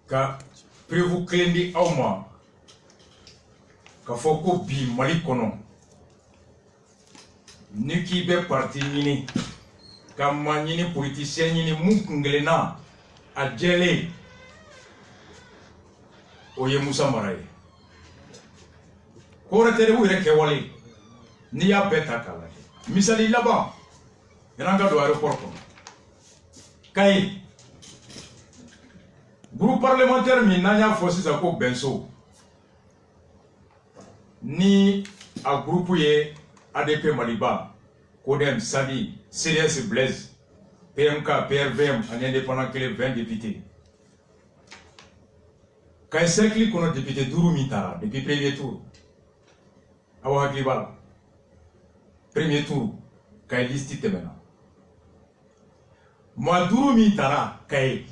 ka prévu klendi awma ka foko bi Mali kono niki be parti ñini ka ma ñini politicien ñini mu kungelena a jele o ye Musa Mara ye ko retere wu yɛrɛ kɛwale ni y'a bɛɛ ta k'a lajɛ misali laban y'an ka don aéroport kɔnɔ Kayi groupe parlementaire min n'an y'a fɔ sisan ko Benso ni a groupe ye ADP Maliba CODEM Sadi CDS Blaise PMK PRVM ani indépendant kelen 20 députés Kayi cercle kɔnɔ député 5 min taara depuis premier tour awa hakili b'a la premier tour Kayi liste tɛmɛna maa 5 min taara Kayi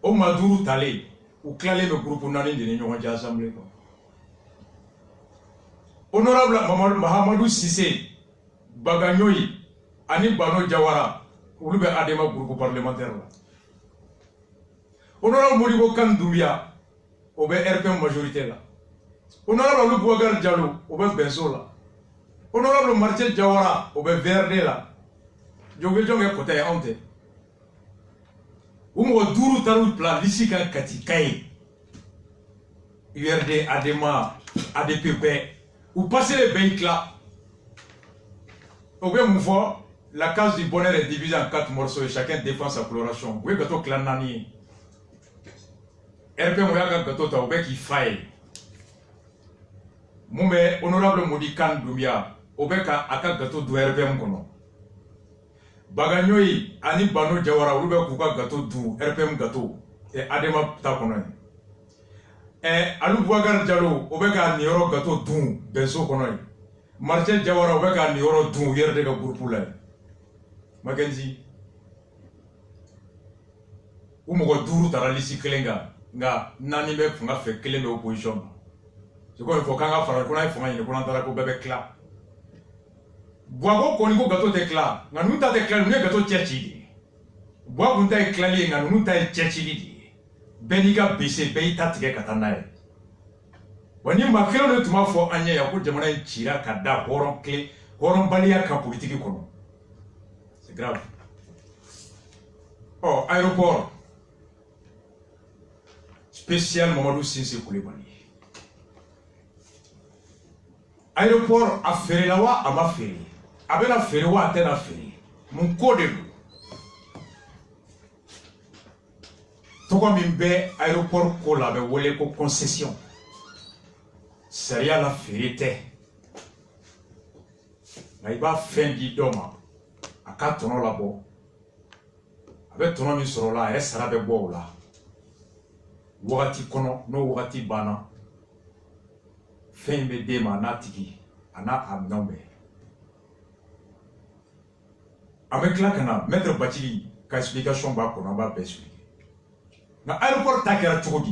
o maa 5 talen u tilalen bɛ groupe 4 de ni ɲɔgɔn cɛ assemblée kɔnɔ honorable Mahamadou Cissé Bagañoyi ani Bano Jawara olu bɛ ADEMA groupe parlementaire la honorable Modibo Kane Doumbia o bɛ RPM majorité la honorable Olu Boubacar Diallo o bɛ Benso la honorable Martial Jawara o bɛ VRD la jɔnke kɔta ye anw tɛ u mɔgɔ 5 taara u bila liste kan Kati Kayi URD ADEMA ADP bɛɛ u passé bɛɛ tila o bɛ mun fɔ la case du bonheur est divisée en 4 morceaux et chacun défend sa coloration u ye gâteau tila 4 ye RPM o y'a ka gâteau ta o bɛ k'i fa ye mun bɛ honorable Modi Kane Doumbia o bɛ ka a ka gâteau dun RPM kɔnɔ Bagañoyi ani Bano Jawara olu bɛ k'u ka gâteau dun RPM gâteau ADEMA ta kɔnɔ ye Olu Boubacar Diallo o bɛ ka nin yɔrɔ gâteau dun Benso kɔnɔ ye Martial Jawara o bɛ ka nin yɔrɔ dun URD ka groupe la ye Makenzi u mɔgɔ 5 taara liste kelen kan nka 4 bɛ fanga fɛ 1 bɛ opposition ma c'est comme il faut k'an ka fara ko n'a ye fanga ɲini ko n'an taara ko bɛɛ bɛ tila Buago kɔni ko gâteau tɛ tila nka ninnu ta tɛ tila ninnu ye gâteau cɛ ci de ye Buago ta ye tilali ye nka ninnu ta ye cɛ cili de ye bɛɛ n'i ka bese bɛɛ y'i ta tigɛ ka taa n'a ye wa ni maa kelen de tun b'a fɔ an ɲɛ yan ko jamana in cira ka da hɔrɔnbaliya kan politique kɔnɔ c'est grave aéroport spécial Mamadou Cissé Coulibaly aéroport a feerela wa a ma feere a bɛna feere wa a tɛna feere mun ko de don tɔgɔ min bɛ aéroport ko la a bɛ wele ko concession sariya la feere tɛ nka i b'a fɛn di dɔ ma a ka tɔnɔ labɔ a bɛ tɔnɔ min sɔrɔ o la a yɛrɛ sara bɛ bɔ o la wagati kɔnɔ n'o wagati banna fɛn bɛ d'e ma n'a tigi a n'a a minɛnw bɛɛ an bɛ tila ka na maître Bacili ka explication b'a kɔnɔ an b'a bɛɛ expliquer nka aéroport ta kɛra cogo di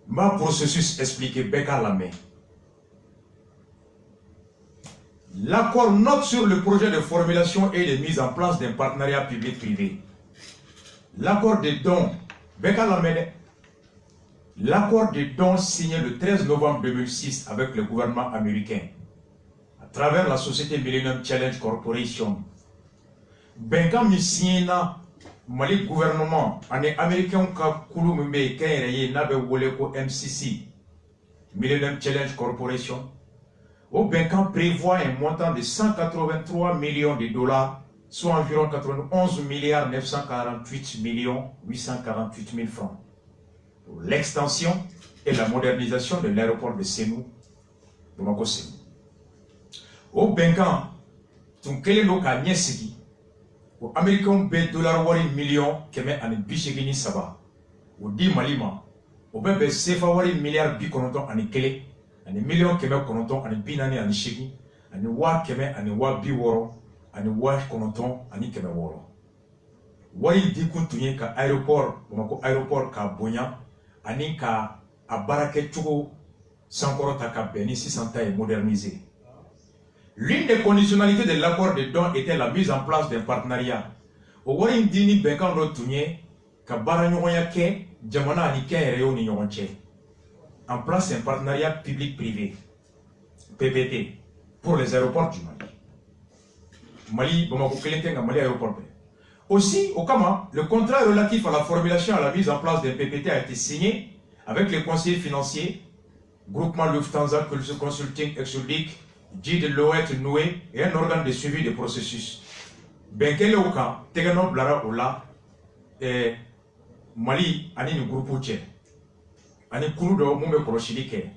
n b'a processus expliquer bɛɛ k'a lamɛn l'accord note sur le projet de formulation et de mise en place d'un partenariat public-privé l'accord de dons bɛɛ k'a lamɛn dɛ l'accord de dons signé le 13 novembre 2006 avec le gouvernement américain à travers la société Millennium Challenge Corporation. Benkan mi signé na Mali gouvernement ani américain ka kulu min be kan yɛrɛ ye n'a bɛ wele ko MCC Millennium Challenge Corporation. Au benkan prévoit un montant de 183 millions de dollars, soit environ 91 milliards 948 millions 848 000 francs. Pour l'extension et la modernisation de l'aéroport de Sénou, Bamako Sénou. Au benkan, tun kelen do ka ɲɛ sigi o américain bɛ dollar wari million 183 o di Mali ma o bɛ bɛn CFA wari miliyari 91 ani million 948 ani wa 100 ani wa 60 ani wa 9,6 wari di kun tun ye ka aéroport Bamako aéroport ka bonya ani ka a baara kɛ cogo sankɔrɔta ka bɛn ni sisan ta ye modernisé. L'une des conditionnalités de l'accord de don était la mise en place d'un partenariat. Au wari dini benkan do tun ye ka baara ɲɔgɔnya kɛ Djamana ani Kéré ni Yonche. En place un partenariat public-privé, PPT, pour les aéroports du Mali. Mali, Bamako Kelentenga, Mali aéroport. Aussi, au Kama, le contrat relatif à la formulation et à la mise en place des PPT a été signé avec les conseillers financiers, Groupement Lufthansa, Consulting, Exodic, G de Loet, Noué et un organe de suivi des processus. Benkele Oka, Tegano Blara Ola, et Mali, Ani groupe Uche, Ani Kurudo, Moume Koroshidike.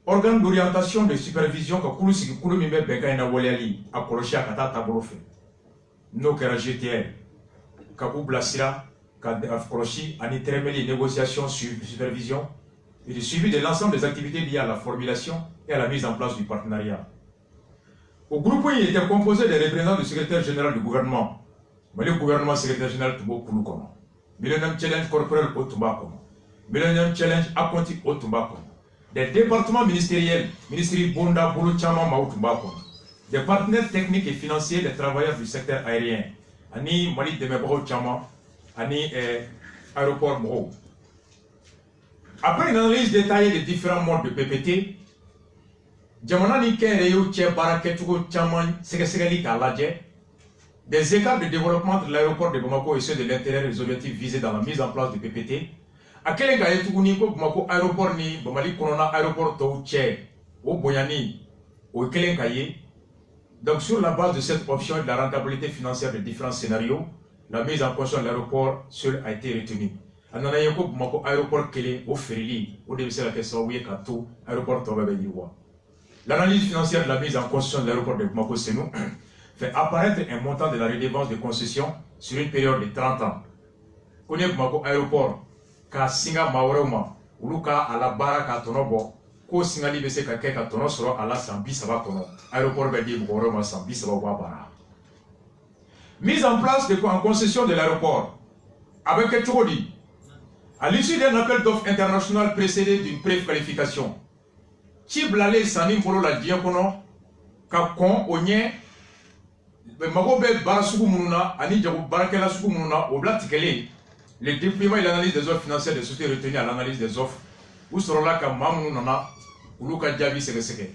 Organe d'orientation de supervision que Koulusiki Koulumime Bekaina Waliali, à Koroshia Kata Taborofe. Nous que la GTL, Kabou Blasira, Koroshi, Ani Tremeli, négociation, supervision et le suivi de l'ensemble des activités liées à la formulation et à la mise en place du partenariat. Au groupe, il était composé des représentants du secrétaire général du gouvernement. Le gouvernement secrétaire général Toubo Kouloukono. Millennium Challenge Corporel au Tumbakono. Millennium Challenge Aquantique au Tumbakono. Des départements ministériels, Ministère Bonda, Boulou Chama, Maou Tumbakono. Des partenaires techniques et financiers des travailleurs du secteur aérien. Ani Mali Demebro Chama, Ani Aéroport Moro. Après une analyse détaillée des différents modes de PPT, Djamana ni Kenreyo Tche Baraketugo Chaman Segesegali Kaladje, des écarts de développement de l'aéroport de Bamako et ceux de l'intérieur des objectifs visés dans la mise en place du PPT, à quel gars est Bamako aéroport ni Bamali Konona aéroport Touche, au Boyani, au Kelenkaye. Donc sur la base de cette option et de la rentabilité financière des différents scénarios, la mise en question de l'aéroport seul a été retenue. Ananayeko Bamako aéroport Kele, au Ferili, au début de la question, oui, Kato, aéroport Tobabe Yiwa. L'analyse financière de la mise en concession de l'aéroport de Bamako Senou fait apparaître un montant de la redevance de concession sur une période de 30 ans. Kone Bamako aéroport, ka singa maorema, uluka ala bara ka tonobo, ko singali bese ka ke ka tono soro ala sambi saba kono. Aéroport bedi bugorema sambi saba wabara. Mise en place en concession de l'aéroport avec un Tchokodi. À l'issue d'un appel d'offres international précédé d'une préqualification, Chiblale Sanim Polo la Diakono, Kakon, Onye, Magobe Barasuku Muna, Ani Djabou Barakela Suku Muna, Oblatikele, le déploiement et l'analyse des offres financières des sociétés retenues à l'analyse des offres, où sera là comme Mamounana, ou Luka Djabi Segeseke.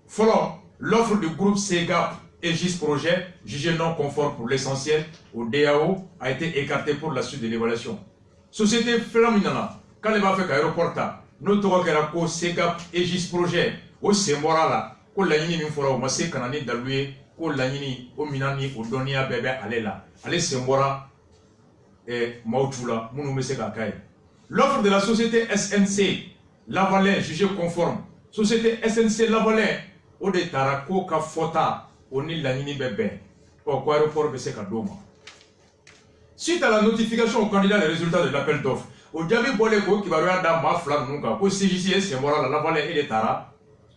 Follow, l'offre du groupe SEGAP et GIS Projet, jugée non conforme pour l'essentiel au DAO, a été écartée pour la suite de l'évaluation. Société Flaminana, quand elle va faire aéroporta, notre Kerako, SEGAP et GIS Projet, au Semorala, ko laɲini min fɔra o ma se kana ni dalu ye ko laɲini o minan ni o dɔnniya bɛɛ bɛ ale la ale sen bɔra maaw t'u la minnu bɛ se ka k'a ye. L'offre de la société SNC Lavalin jugée conforme, société SNC Lavalin o de taara ko ka fɔta o ni laɲini bɛ bɛn ko aéroport bɛ se ka d'o ma. Suite à la notification au candidat des résultats de l'appel d'offres, au jaabi bɔlen ko kibaruya da maa fila ninnu kan ko CJC sen bɔra la Lavalin et de taara.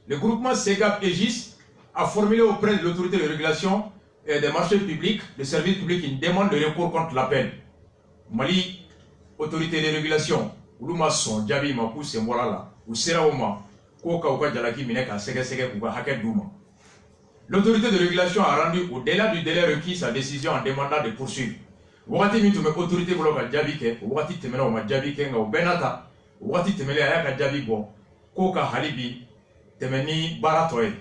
Le groupement SEGAP et GIS a formulé auprès de l'autorité de régulation et des marchés publics, des services publics, une demande de recours contre l'appel. Mali, autorité de régulation, Ouluma son, Djabi Makou, Semorala, ou Seraoma, Koka Oka Djalaki Mineka, Sege Sege Kouka Haket Douma. L'autorité de régulation a rendu au-delà du délai requis sa décision en demandant de poursuivre. Wati Mitume, autorité Boloka Djabike, Wati Temena Oma Djabike, ou Benata, Wati Temele Ayaka Djabibo, Koka Halibi, Temeni Baratoy.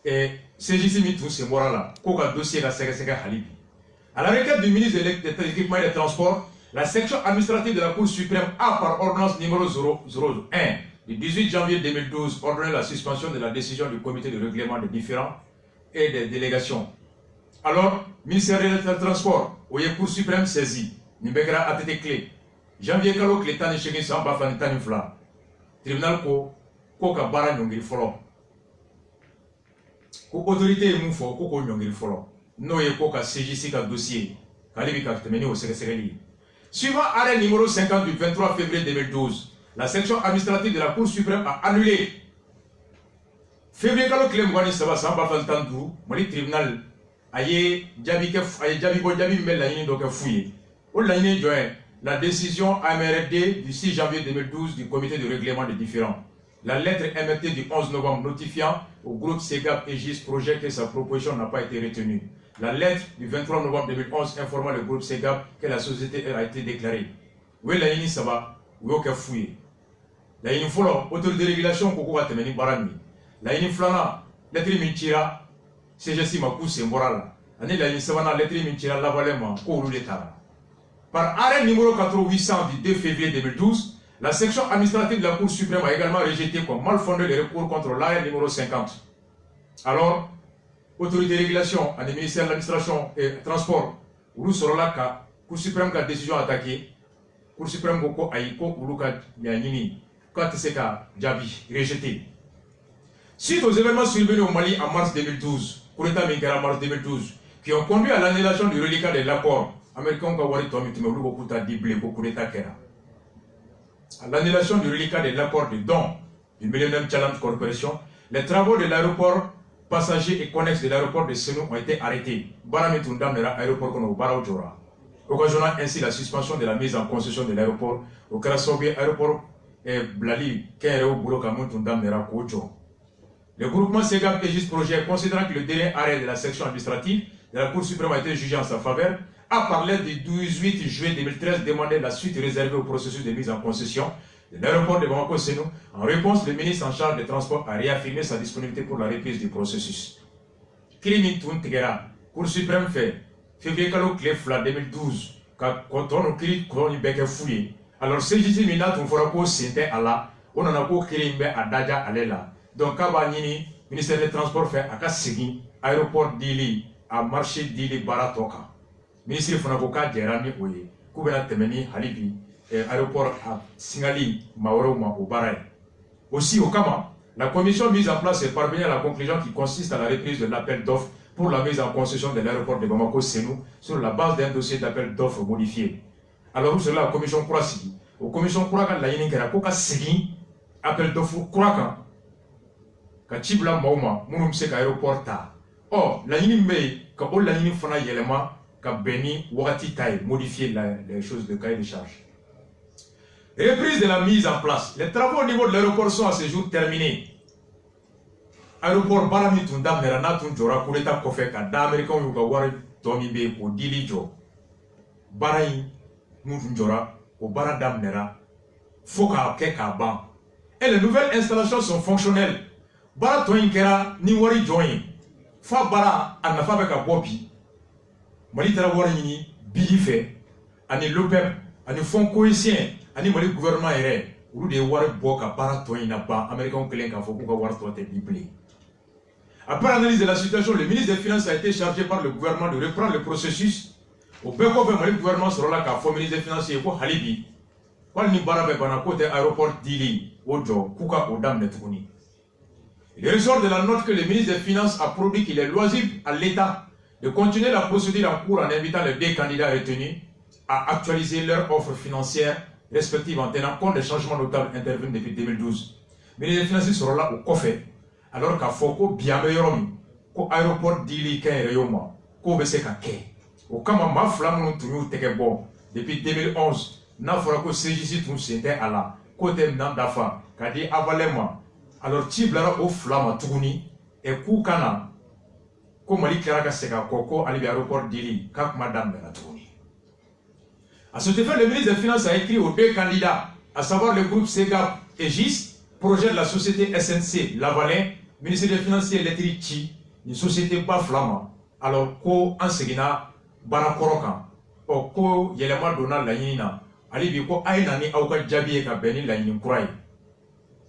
Et CJC Mitou, c'est Morala, Koka dossier la Sega Halibi. À la requête du ministre de l'Équipement et des Transports, la section administrative de la Cour suprême a, par ordonnance numéro 001 du 18 janvier 2012, ordonné la suspension de la décision du comité de règlement des différends et des délégations. Alors, ministère des Transports, Oye Cour suprême saisi, Nimbekara a été clé. Janvier Kalo Kletan et Chegin Samba Fanitanifla. Tribunal Ko. Koka bara nyongiri folo. Ko autorité mu fo ko nyongiri folo. No ye koka CJC ka dossier. Kalibi ka temeni au secrétaire. Suivant arrêt numéro 50 du 23 février 2012, la section administrative de la Cour suprême a annulé. Février kalo klem wani saba samba fantandu, mali tribunal aye jabi bo jabi mbel la yini doka fouillé. O la yini joint la décision AMRD du 6 janvier 2012 du comité de règlement des différends. La lettre MRT du 11 novembre notifiant au groupe SEGAP et GIS Projet que sa proposition n'a pas été retenue. La lettre du 23 novembre 2011 informant le groupe SEGAP que la société a été déclarée. Oui, la yini saba, oui, ok, fouillé. La yini folo, autorité de régulation, koko va temeni barami. La yini flana, lettre mintira, CGC ma pousse moral. Année la yini sabana, lettre mintira, la valema, kourou l'état. Par arrêt numéro 4800 du 2 février 2012, la section administrative de la Cour suprême a également rejeté comme mal fondé le recours contre l'arrêt numéro 50. Alors, autorité de régulation, le ministère de l'administration et transport, où sera là la Cour suprême qui a décision attaquée, Cour suprême Boko Aïko, ou Luka Nyanyini, quand c'est Djabi, rejeté. Suite aux événements survenus au Mali en mars 2012, coup d'État militaire en mars 2012, qui ont conduit à l'annulation du reliquat de l'accord américain à l'annulation du reliquat de l'accord de don du Millennium Challenge Corporation, les travaux de l'aéroport passagers et connexes de l'aéroport de Senou ont été arrêtés. Occasionnant ainsi la suspension de la mise en concession de l'aéroport au Karasobi aéroport et Blali, le groupement SEGAP Aegis Projet, considérant que le dernier arrêt de la section administrative de la Cour suprême a été jugé en sa faveur, a parlé du 18 juillet 2013 demandé la suite réservée au processus de mise en concession de l'aéroport de Bamako-Senou. En réponse, le ministre en charge des Transports a réaffirmé sa disponibilité pour la reprise du processus. Kirimitoun Tigera, Cour suprême fait février 2012, quand on a fouillé. Alors, c'est juste que on fera quoi c'était à la, on en a quoi Kirimbe à Daja Alela. Donc, Kabanini, ministère des Transports fait à Kassigi, aéroport d'Ili, à marché d'Ili Baratoka. Ministre Fonavoka Djerami Oye, Koubena Temeni Halibi, aéroport à Singali, Maorouma au Baraï. Aussi au Kama, la commission mise en place est parvenue à la conclusion qui consiste à la reprise de l'appel d'offres pour la mise en concession de l'aéroport de Bamako-Senou sur la base d'un dossier d'appel d'offres modifié. Alors, où cela, la commission Kourasigi, la commission Kourakan, la Yenikera, Koka Segi, appel d'offres Kourakan, Kachibla Mauma, Moumsek aéroport ta. Or, la Yinimbe, Kabo la Yinifana Yelema, Kabeni, Wati Taï, modifier les choses de cahier de charge. Reprise de la mise en place. Les travaux au niveau de l'aéroport sont à ce jour terminés. Aéroport Barami Tundam Nerana Tunjora, Kureta Kofeka, d'Américain Yugawari, Tomibe, au Dilijo, Baraï, Moutunjora, au Baradam Nera, Foka Keka Ban. Et les nouvelles installations sont fonctionnelles. Bara Toinkera, Niwari Join, Fa Bara, Anafabeka Bobi, Malitara Warini, Bilife, Ani Lopep, Ani Fonds Cohésien, Ani Mali gouvernement erré, ou des Wari Boka, Bara Toina Ban, Américain Kelenka, Fokuka Wartote Biblé. Après l'analyse de la situation, le ministre des Finances a été chargé par le gouvernement de reprendre le processus. Au Bekobe, le gouvernement sera là qu'à ministre des Finances et pour Halibi. Quand ni Barabe côté aéroport d'Ili, Ojo, Kuka, Odam Netuni. Il ressort de la note que le ministre des Finances a produit qu'il est loisible à l'État de continuer la procédure en cours en invitant les deux candidats retenus à actualiser leurs offres financières respectives en tenant compte des changements notables intervenus depuis 2012. Le ministre des Finances sera là au COFE. Alors qu'à Foko, bien meilleur, qu'au aéroport d'Ili, Kayoma, qu'au Bessekake, au Kamama Flamon Tunu Tekebo, depuis 2011, n'a pas que CGC tout c'était à la côté Nandafa, qu'a dit Avalema, alors Tiblara au Flama Tuni, et Koukana, comme Ali Karaka Seka Koko, à l'aéroport d'Ili, Kak Madame de la Tuni. À ce effet, le ministre des Finances a écrit aux deux candidats, à savoir le groupe SEGAP et GIS, projet de la société SNC Lavalin, ministère des Finances électriques, une société Baflama, alors ko Ansegina Barakorokan, ko Yelema Dona Lanina, Ali ko Aïnani Aouka Djabi et Kabeni Lanin Kourai.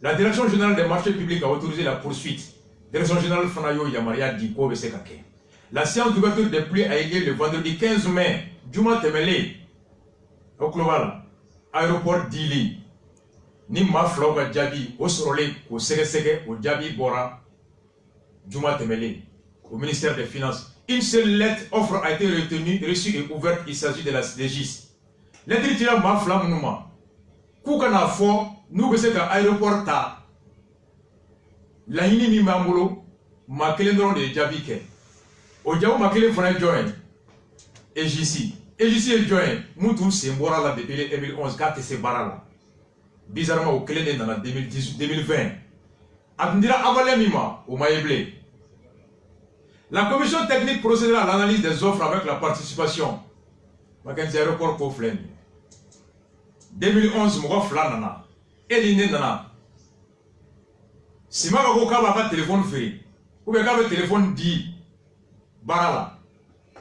La direction générale des marchés publics a autorisé la poursuite. Direction générale Fanayo Yamaria Diko Besekake. La séance d'ouverture des pluies a eu lieu le vendredi 15 mai, Juma Temele, au global, aéroport d'Ili. Ni Mafloga Djabi, au Sorole, au Sege, au Djabi Bora, Juma Temele, au ministère des Finances. Une seule lettre offre a été reçue et ouverte. Il s'agit de la DGIS. Lettre tira Mafla Mounuma. Koukana Fo, nous sommes à l'aéroport Ta. La Yini Mamolo, Makelendron de Djabike. Au Djabou Makele Fana Join. EJC. EJC est Join. Moutoum Sembora la depuis 2011, 4 et Barala. Bizarrement, au Kélé dans la 2020. Abndira Avalemima, au Maïblé. La commission technique procédera à l'analyse des offres avec la participation. Mackenzie Aéroport Koflen. 2011 mɔgɔ fila nana e ni ne nana Sima ko k'a b'a ka téléphone feere ou bien k'a bɛ téléphone di baara la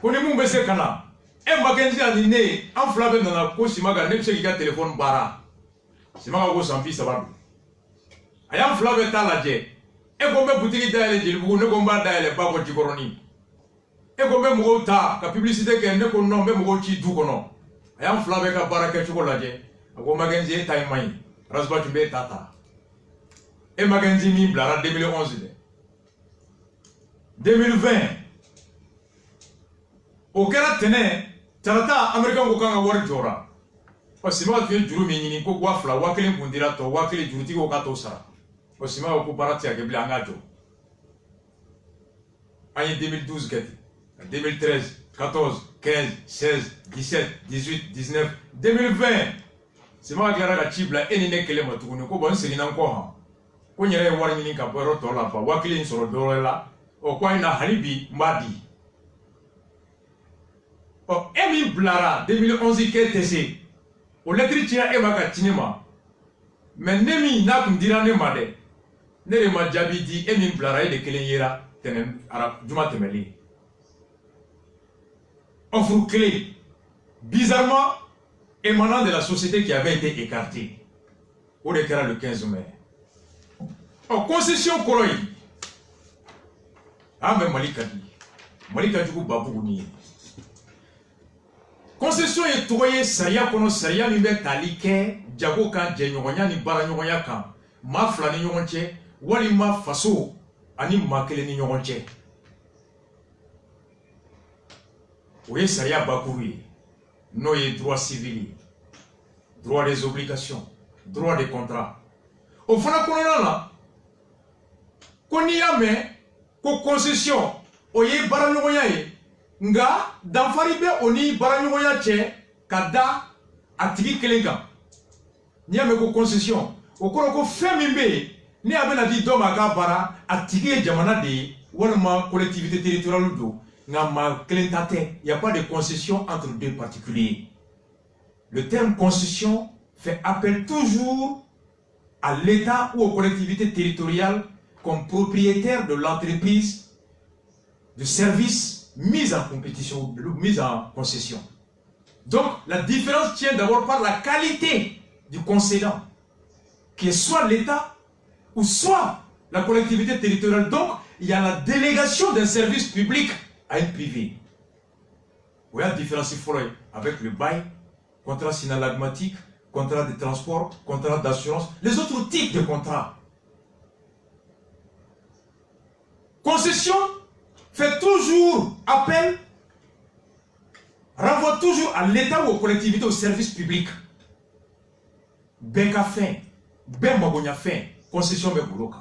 ko ni mun bɛ se ka na e Mackenzie ani ne an fila bɛ nana ko Sima ka ne bɛ se k'i ka téléphone baara Sima ko san 30 don a y'an fila bɛ taa lajɛ e ko n bɛ butigi dayɛlɛ Jelibugu ne ko n b'a dayɛlɛ Bakɔ Jikɔrɔni e ko n bɛ mɔgɔw ta ka publicité kɛ ne ko non n bɛ mɔgɔw ci du kɔnɔ a y'an fila bɛ ka baara kɛcogo lajɛ a ko Mackenzie e ta in man ɲi Rasba tun bɛ e ta et Mackenzie min bilara 2011 2020 o kɛra tɛnɛ tarata américain ko kan ka wari jɔra o Sima tun ye juru min ɲini ko 2000 1000 kun dira tɔ 1000 jurutigi ko k'a t'o sara o Sima ko baara tɛ se ka kɛ bilen an k'a jɔ an ye 2012 kɛ ten 2013 14 15 16 17 18 19 2020 Sima tilara ka ci bila e ni ne kelen ma tuguni ko bon n seginna n kɔ han ko n yɛrɛ ye wari ɲini ka bɔ yɔrɔ tɔ la ba 1000 in sɔrɔ dɔwɛrɛ la o ko in na hali bi n b'a di ɔ e min bilara 2011 k'e tɛ se o lɛtiri cira e ma ka ci ne ma mais ne min n'a kun dira ne ma dɛ ne de ma jaabi di e min bilara e de kelen yera juma tɛmɛlen offre clé bizarrement émanant de la société qui avait été écartée o de kɛra le 15 mai concession kɔrɔ ye an bɛ Mali ka jugu babugu ni ye concession ye tɔgɔ ye sariya kɔnɔ sariya min bɛ tali kɛ jago kan jɛɲɔgɔnya ni baaraɲɔgɔnya kan maa fila ni ɲɔgɔn cɛ walima faso ani maa kelen ni ɲɔgɔn cɛ o ye sariya bakuru ye n'o ye droit civil ye droit des obligations droit des contrats o fana kɔnɔna na ko n'i y'a mɛn ko concession o ye baaraɲɔgɔnya ye nga danfari bɛ o ni baaraɲɔgɔnya cɛ ka da a tigi kelen kan n'i y'a mɛn ko concession o kɔrɔ ko fɛn min bɛ yen ni a bɛna di dɔ ma a ka baara a tigi ye jamana de ye walima collectivité territoriale don nga maa kelen ta tɛ y a pas de concession entre deux particuliers le terme concession fait appel toujours à l'État ou aux collectivités territoriales comme propriétaire de l'entreprise de services mise en compétition, mise en concession. Donc, la différence tient d'abord par la qualité du concédant, qui est soit l'État ou soit la collectivité territoriale. Donc, il y a la délégation d'un service public à un privé. Vous voyez la différence avec le bail, contrat synalagmatique, contrat de transport, contrat d'assurance, les autres types de contrats. Concession fait toujours appel, renvoie toujours à l'État ou aux collectivités, aux services publics. Ben Kafin, Ben Magonia fin, concession Ben Bouloka.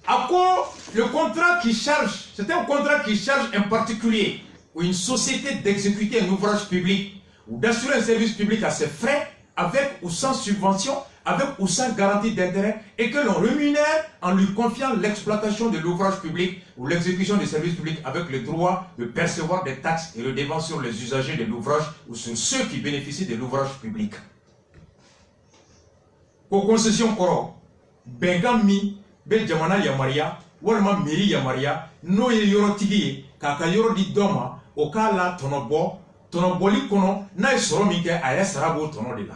À quoi le contrat qui charge, c'est un contrat qui charge un particulier ou une société d'exécuter un ouvrage public ou d'assurer un service public à ses frais, avec ou sans subvention, avec ou sans garantie d'intérêt, et que l'on rémunère en lui confiant l'exploitation de l'ouvrage public ou l'exécution des services publics avec le droit de percevoir des taxes et de dépenses sur les usagers de l'ouvrage ou sur ceux qui bénéficient de l'ouvrage public. Pour concession koro, Bengami, Ben Jamana Yamaria, Walma Miri Yamaria, no Yorotigi, Kaka Yorodi Doma, Okala Tonobo, Tonoboli Kono, Nai Soromike, Ayasarabo Tono de la.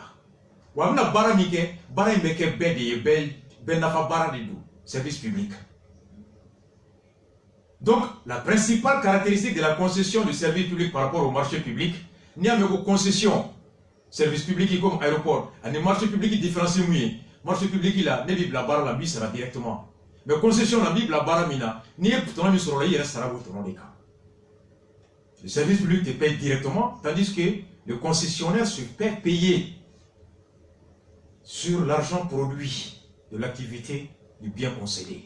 Wabna Baramike, Baramike Bedi, Ben Nafa Baradidou, service public. Donc, la principale caractéristique de la concession du service public par rapport au marché public, il n'y a pas de concession. Service public comme aéroport, un marché public différencié mouillé. Marché public il a, ne Bible la barre la bise sera directement. Mais concession la Bible la barre mina, ni ton ami sur la il restera votre nom des cas. Le service public te paye directement, tandis que le concessionnaire se fait payer sur l'argent produit de l'activité du bien concédé.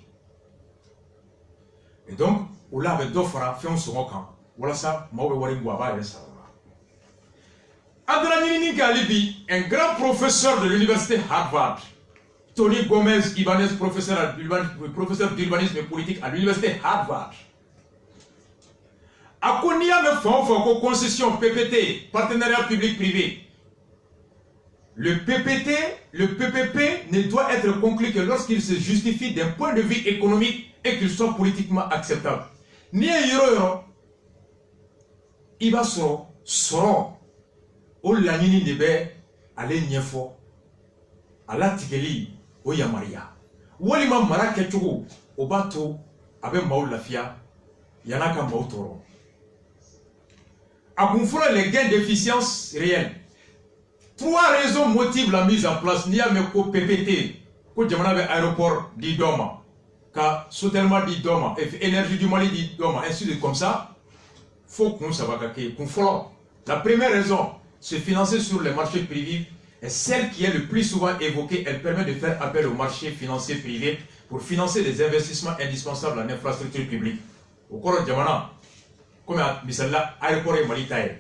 Et donc, on l'a avec deux fois fait un second camp. Voilà ça, Maoué Waringouaba et ça. Adrani Galibi, un grand professeur de l'université Harvard, Tony Gomez Ibanez, professeur d'urbanisme politique à l'université Harvard. A Konia me font concession PPT, partenariat public-privé. le PPP ne doit être conclu que lorsqu'il se justifie d'un point de vue économique et qu'il soit politiquement acceptable. Ni yoro il va soro o laɲini de bɛ ale ɲɛfɔ a latigɛli o yamaruya walima mara kɛcogo o b'a to a bɛ maaw lafiya yan'a ka maaw tɔɔrɔ. A kun fɔlɔ les gains d'efficience réels. 3 raisons motivent la mise en place. N'i y'a mɛn ko PPT ko jamana bɛ aéroport di dɔ ma ka sotelma di dɔ ma énergie du Mali di dɔ ma ainsi de comme ça. Faut kun saba ka kɛ kun fɔlɔ. La première raison, se financer sur les marchés privés est celle qui est le plus souvent évoquée. Elle permet de faire appel aux marchés financiers privés pour financer des investissements indispensables en infrastructure publique. Au cours de Jamana, comme misalla aéroport et Mali taille.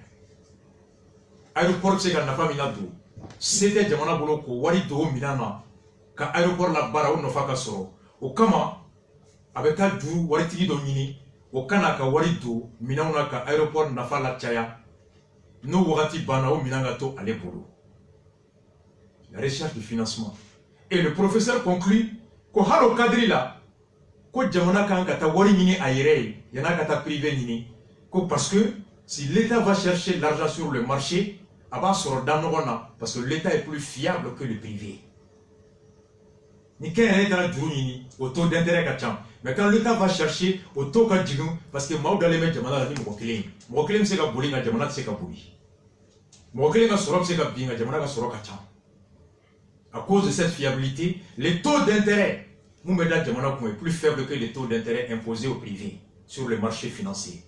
Aéroport c'est quand la famille n'a tout. C'était Jamana bolo ko wari do minana ka aéroport la bara o nofa ka soro. O kama avec ta du wari tigi do nyini o kana ka wari do minana ka aéroport nafa la chaya. No wagati bana o minanga to ale bolo. La recherche de financement. Et le professeur conclut ko haro kadri la ko jamana kan kata wari nyini ayere yana kata privé nyini ko parce que si l'État va chercher l'argent sur le marché parce que l'État est plus fiable que le privé. Ni au taux d'intérêt kacham. Mais quand l'État va chercher au taux kachigum, parce que Mao Daleme Jamana ni Mokilim. Mokilim c'est ka boulinga Jamana c'est ka bouli. Mokilim ka sorok c'est ka binga Jamana ka sorok kacham. À cause de cette fiabilité, les taux d'intérêt Moumeda Jamana est plus faible que les taux d'intérêt imposés au privé sur le marché financier.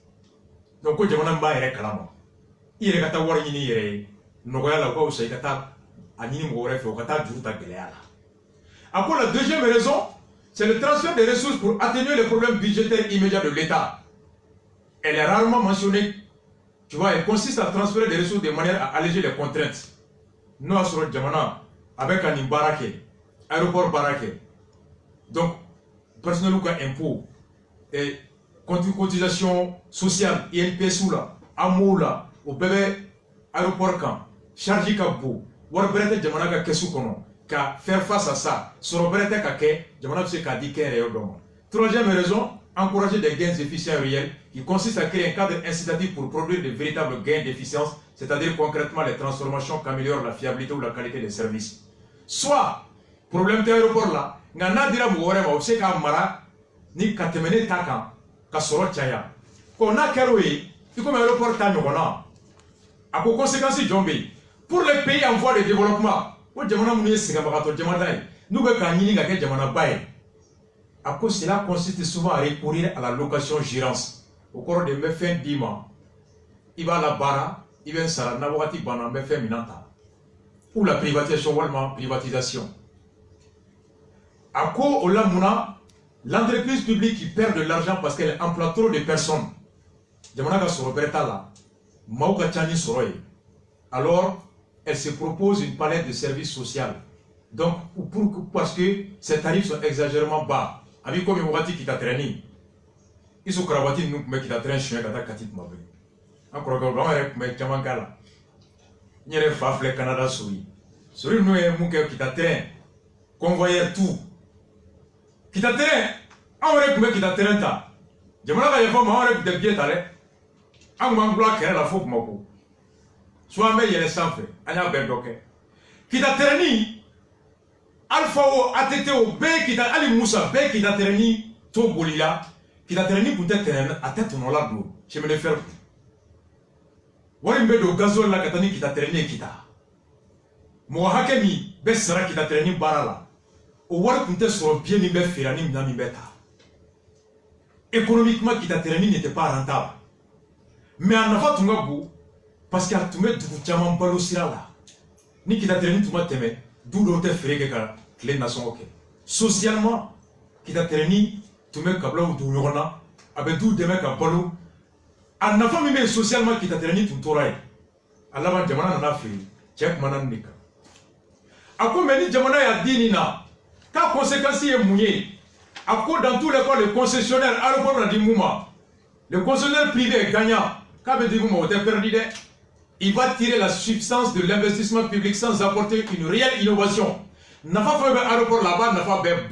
Donc Jamana mba ere kalama. Ire kata wari ni ire nogoya la ko usai kata anini mogore fe kata juruta geleala. Après la deuxième raison, c'est le transfert des ressources pour atténuer les problèmes budgétaires immédiats de l'État. Elle est rarement mentionnée. Tu vois, elle consiste à transférer des ressources de manière à alléger les contraintes. Nous assurons Jamana avec un barake, aéroport barake. Donc, personnel ou impôt et cotisation sociale, INPS ou là, AMO là, au bébé aéroport camp, chargé kabou, warbrete jamana ka kesu kono, ka faire face à ça, sorobrete ka ke, jamana se ka di kere yodoma. Troisième raison, encourager des gains efficients réels qui consistent à créer un cadre incitatif pour produire de véritables gains d'efficience, c'est-à-dire concrètement les transformations qui améliorent la fiabilité ou la qualité des services. Soit, problème de l'aéroport là, ngana dira mugore ma obse ka mara ni katemene takan ka soro chaya. Ko na keroyi, iko me aéroport ta nyogona. A quoi conséquence jombe pour les pays en voie de développement o jamana mun yesiga bagato jamana nous be ka nyini ga ke jamana baye à cause cela consiste souvent à recourir à la location gérance au cours de fin dima iba la bara iben sara na wakati bana me fin minata ou la privatisation ou privatisation à quoi au lamuna l'entreprise publique qui perd de l'argent parce qu'elle emploie trop de personnes jamana ga soro berta là alors, elle se propose une palette de services sociaux. Donc, parce que ces tarifs sont exagérément bas. Avec comme il qui t'a traîné, ils sont cravati nous mais qui t'a traîné chien kata katit mabe. Encore que on est mais chamangala. N'y a pas fait Canada souris. Souris nous est mon qui t'a traîné. Convoyeur tout. Qui t'a traîné. On est mais qui t'a traîné ta. Jamana ka yafa ma on est de bien talé. An mangla kere la fok mako soit mais yele sanfé anya bendoke kita terni alpha o ATT o be kita ali Moussa be kita terni to bolila kita terni peut-être terni atete no la do chemin de fer wari mbe do gazole la katani kita terni kita mo hakemi be sara kita terni barala o wari peut-être sur bien ni be firani na mi beta économiquement kita terni n'était pas rentable. Mais en fait, tu m'as beau parce qu'il y a tout le monde balo sirala. Ni qui t'a traîné tout le monde d'où l'autre fait que les nations ok. Socialement, qui t'a traîné tout le monde kabla ou tout le monde avec d'où des mecs à balo. En affaire même socialement qui t'a traîné tout le toraille. Allah va jamana na fait. Check manan nika. Ako meni jamana ya dini na. Ka conséquence est mouillé. Ako dans tous les cas les concessionnaires aéroport na di mouma. Le concessionnaire privé est gagnant. Quand vous dites que vous avez perdu, il va tirer la substance de l'investissement public sans apporter une réelle innovation. N'a pas fait un aéroport là-bas, n'a pas fait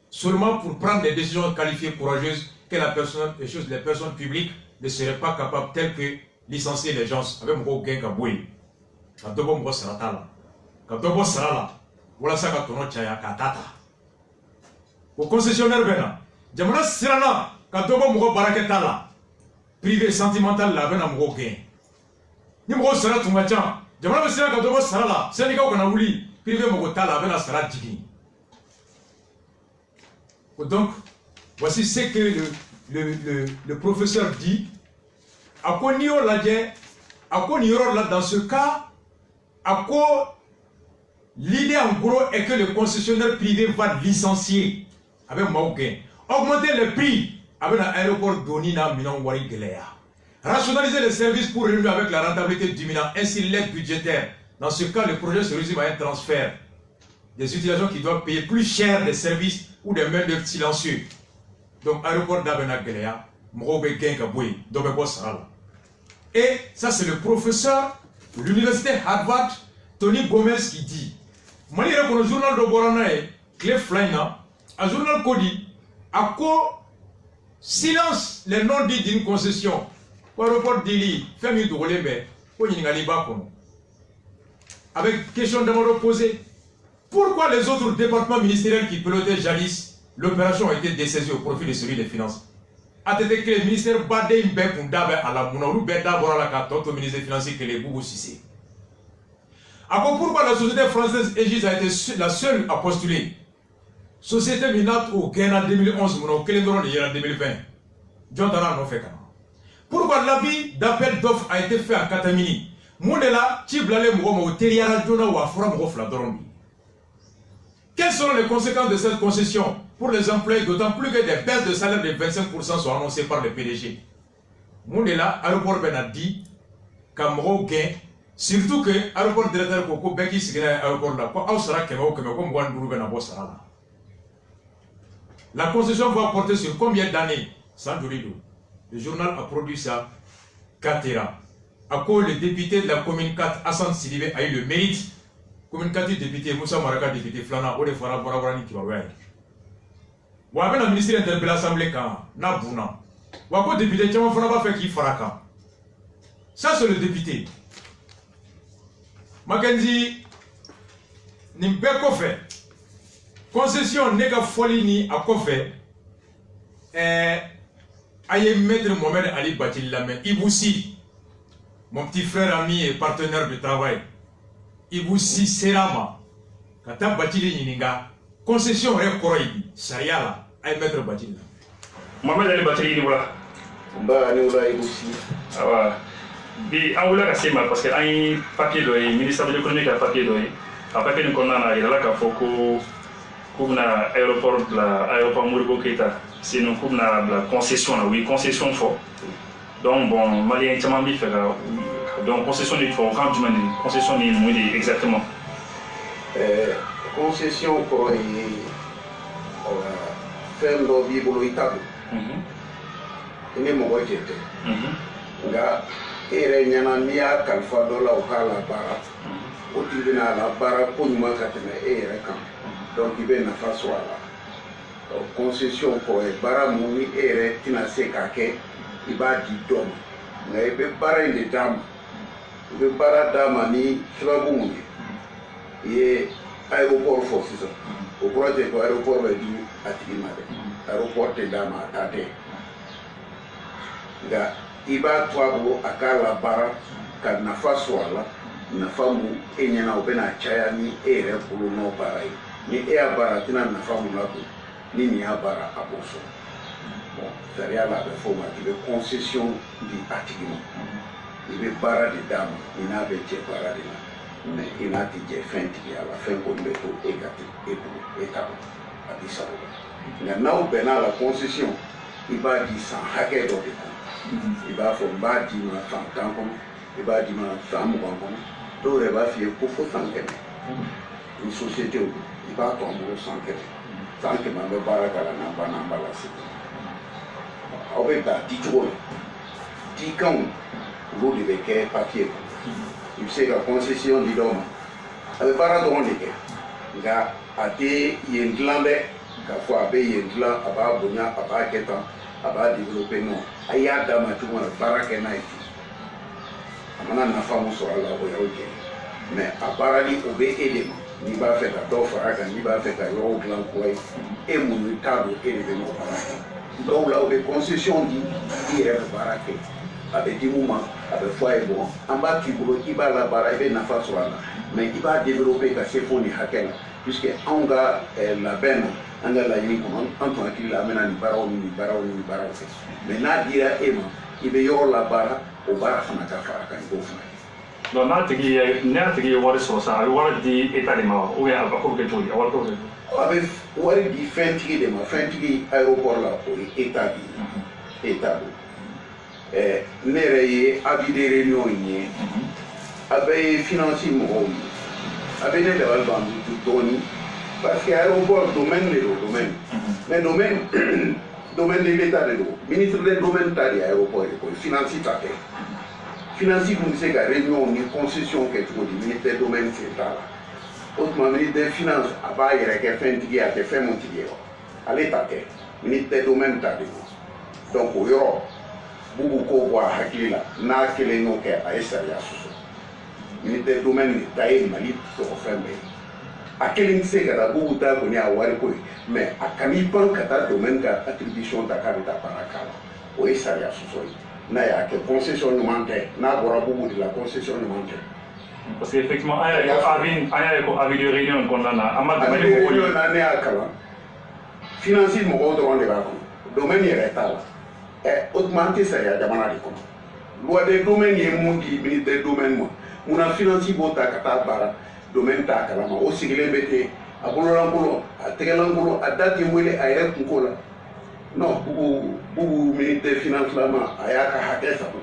seulement pour prendre des décisions qualifiées courageuses que les personnes publiques ne seraient pas capables, telles que licencier les gens avec mon gain kaboué. Quand on voit ça là, quand on voit ça là, voilà ça quand on tient à Katata. Au concessionnaire Bena, Jamana Sirana, quand on voit mon baraketa là, privé sentimental là, Bena mon gain. Ni mon sera tout matin. Jamana Sirana, quand on voit ça là, c'est les gars qu'on a voulu, privé mon là, Bena sera digni. Donc, voici ce que le professeur dit. À quoi n'y là dans ce cas, à quoi l'idée en gros est que le concessionnaire privé va licencier avec Maouken, augmenter le prix avec l'aéroport Donina Minan Wari Gelea, rationaliser les services pour réunir avec la rentabilité du Minan, ainsi l'aide budgétaire. Dans ce cas, le projet se résume à un transfert des utilisations qui doivent payer plus cher des services ou des mains-d'œuvre silencieux. Donc, aéroport d'Abena Gelea, Mrobe Genkaboué, Dobebo Sarala. Et ça, c'est le professeur de l'université Harvard, Tony Gomez, qui dit Mali est le journal de Boranae, Cliff Flyna, un journal Kodi, à quoi silence les non-dits d'une concession. Aéroport d'Ili, Femi Dougolembe, avec question de posée. Pourquoi les autres départements ministériels qui pilotaient jadis l'opération a été dessaisie au profit de celui des finances? A-t-il que le ministère Badé Mbekunda à la Mounaou Beda Borala Kato, ministre des Finances, que les Boubou Sissé. Alors pourquoi la société française Aegis a été la seule à postuler? Société Minat au Ghana en 2011, Mounaou Kelendron en 2020. John Dana n'a fait qu'un. Pourquoi l'avis d'appel d'offres a été fait à Katamini? Moudela, Tiblale Mouromo, Teriara Dona ou Afra Mourofla Dorombi. Quelles seront les conséquences de cette concession pour les employés, d'autant plus que des baisses de salaire de 25% sont annoncées par le PDG? Moudela, aéroport Ben a dit qu'Amro gain, surtout que l'aéroport directeur Koko Beki Sigana aéroport là, quoi, comme la concession va porter sur combien d'années? Sans Dorido. Le journal a produit ça, Katera. À quoi le député de la commune 4, Hassan Sidibé, a eu le mérite. Commune 4 député, Moussa Maraka, député Flana, Ode Fara Borabrani qui va voir. Ou avec le ministre de l'Assemblée, n'a Bouna. Ou avec le député, Tchama Fana va faire qui Faraka. Ça, c'est le député. Mackenzie, Nimbeko fait. Concession n'est qu'à folie ni à quoi faire. Aïe, maître Mohamed Ali Batil Lamé, Iboussi, mon petit frère, ami et partenaire de travail. Iboussi Serama, Kata Batili Nininga, concession Rekoroïdi, Sariala, Aïe, maître Batil Lamé. Mohamed Ali Batil Niboula. Bah, Niboula Iboussi. Ah ouais. Bi an wula ka se ma parce que an ye papier dɔ ye ministère de l'économie ka papier dɔ ye a papier nin kɔnɔna na a yirala k'a fɔ ko k'u bɛna aéroport bila aéroport Modibo Keita sinon k'u bɛna bila concession na u ye concession fɔ donc bon maliyɛn caman bɛ fɛ ka donc concession de fɔ kan jumɛn de concession ni mun de exactement. Concession kɔrɔ ye fɛn dɔ b'i bolo i ta don i ni mɔgɔ jɛ tɛ nka e yɛrɛ ɲɛna n'i y'a kalifa dɔ la o k'a labaara o tigi bɛna a labaara ko ɲuman ka tɛmɛ e yɛrɛ kan donc i bɛ nafa sɔrɔ a la concession kɔrɔ ye baara mun ni e yɛrɛ tɛna se k'a kɛ i b'a di dɔ ma nka i bɛ baara in de d'a ma i bɛ baara d'a ma ni sababu mun ye i ye aéroport fɔ sisan o kɔrɔ tɛ ko aéroport bɛ di a tigi ma dɛ aéroport tɛ d'a ma a ta tɛ nka i b'a to a bolo a k'a labaara ka nafa sɔrɔ a la nafa mun e ɲɛna o bɛna caya ni e yɛrɛ bolo nɔ baara ye ni e y'a baara a tɛna nafa mun ladon ni nin y'a baara a b'o sɔrɔ bon sariya la a bɛ fɔ o ma k'i bɛ concession di a tigi ma i bɛ baara de d'a ma i n'a bɛ jɛ baara de la mais i n'a tɛ jɛ fɛn tigi a la fɛn kɔni bɛ to e ka e bolo e ta bolo a b'i sago la nka n'aw bɛnna a la concession i b'a di san hakɛ dɔ de kɔnɔ. I b'a fɔ n b'a d'i ma san 10 kɔnɔ i b'a d'i ma san 20 kɔnɔ dɔw yɛrɛ b'a f'i ye ko fo san 100 ni société o i b'a to an bolo san 100 san 100 an bɛ baara k'a la n'an banna an b'a lase aw bɛ bila dicogo la dikanw olu de bɛ kɛ papier i bɛ se ka concession di dɔw ma a bɛ baara dɔrɔn de kɛ nka a tɛ yen dilan dɛ k'a fɔ a bɛ yen dilan a b'a bonya a b'a kɛ tan a b'a développer non a y'a d'a ma cogo min na baara kɛ n'a ye ten a mana nafa mun sɔrɔ a la o y'o jɛ mais a baarali o bɛ e de ma n'i b'a fɛ ka dɔ fara a kan n'i b'a fɛ ka yɔrɔw dilan kura ye e mun t'a dɔn e de bɛ n'o baara kɛ dɔw la o bɛ concession di i yɛrɛ bɛ baara kɛ a bɛ di mun ma a bɛ fɔ a ye bon an b'a k'i bolo i b'a la baara i bɛ nafa sɔrɔ a la mais i b'a développer ka se fo nin hakɛ la puisque anw ka labɛn na an ka laɲini kɔnɔ an tun hakili la an bɛna nin baaraw ni nin baaraw ni nin baaraw kɛ mais n'a dira e ma i bɛ yɔrɔ la baara o baara fana ka fara kan i b'o fana kɛ. donc n'a tigi ye wari sɔrɔ sisan a bɛ wari di état de ma wa ou bien a ko bɛ kɛ cogo di a wari ko bɛ kɛ a bɛ wari di fɛntigi de ma fɛntigi aéroport la o ye état de ye état do ne yɛrɛ ye avis de réunion ye a bɛɛ ye finance mɔgɔw ye a bɛ ne dabali ban dɔɔni parce que aéroport domaine de do domaine mais domaine de l'état de do ministre des domaines ta de aéroport de ko finance ta kɛ finance kun bɛ se ka réunion ni concession kɛ cogo di ministère domaine sen t'a la o tuma ministère finance a b'a yɛrɛ kɛ fɛntigi ye a tɛ fɛn mun tigi ye wa ale ta kɛ ministère domaine ta de do donc o yɔrɔ bubu ko bɔ a hakili la n'a kelen y'o kɛ a ye sariya sɔsɔ ministère domaine de ta ye mali sɔrɔ fɛn bɛɛ ye a kelen tɛ se ka taa bubu ta kɔni a wari ko ye mais a kan'i pan ka taa domaine ka attribution ta k'a bɛ taa baara k'a la o ye sariya sɔsɔ ye n'a y'a kɛ concession ɲuman tɛ n'a bɔra bubu de la concession ɲuman tɛ. parce que effectivement an y'a ye ko avis de réunion kɔnɔna na an ma avis de réunion na ne y'a kalan finance mɔgɔw dɔrɔn de b'a kɔnɔ domaine yɛrɛ t'a la. O tuma an tɛ sariya jamana de kɔnɔ loi de domaine ye mun di ministère domaine ma munna finance b'o ta ka taa baara domaine t'a kalama o sigilen bɛ ten a bololankolon a tɛgɛlankolon a da tɛ wele a yɛrɛ kunko la non bubu ministère finance lama a y'a ka hakɛ sago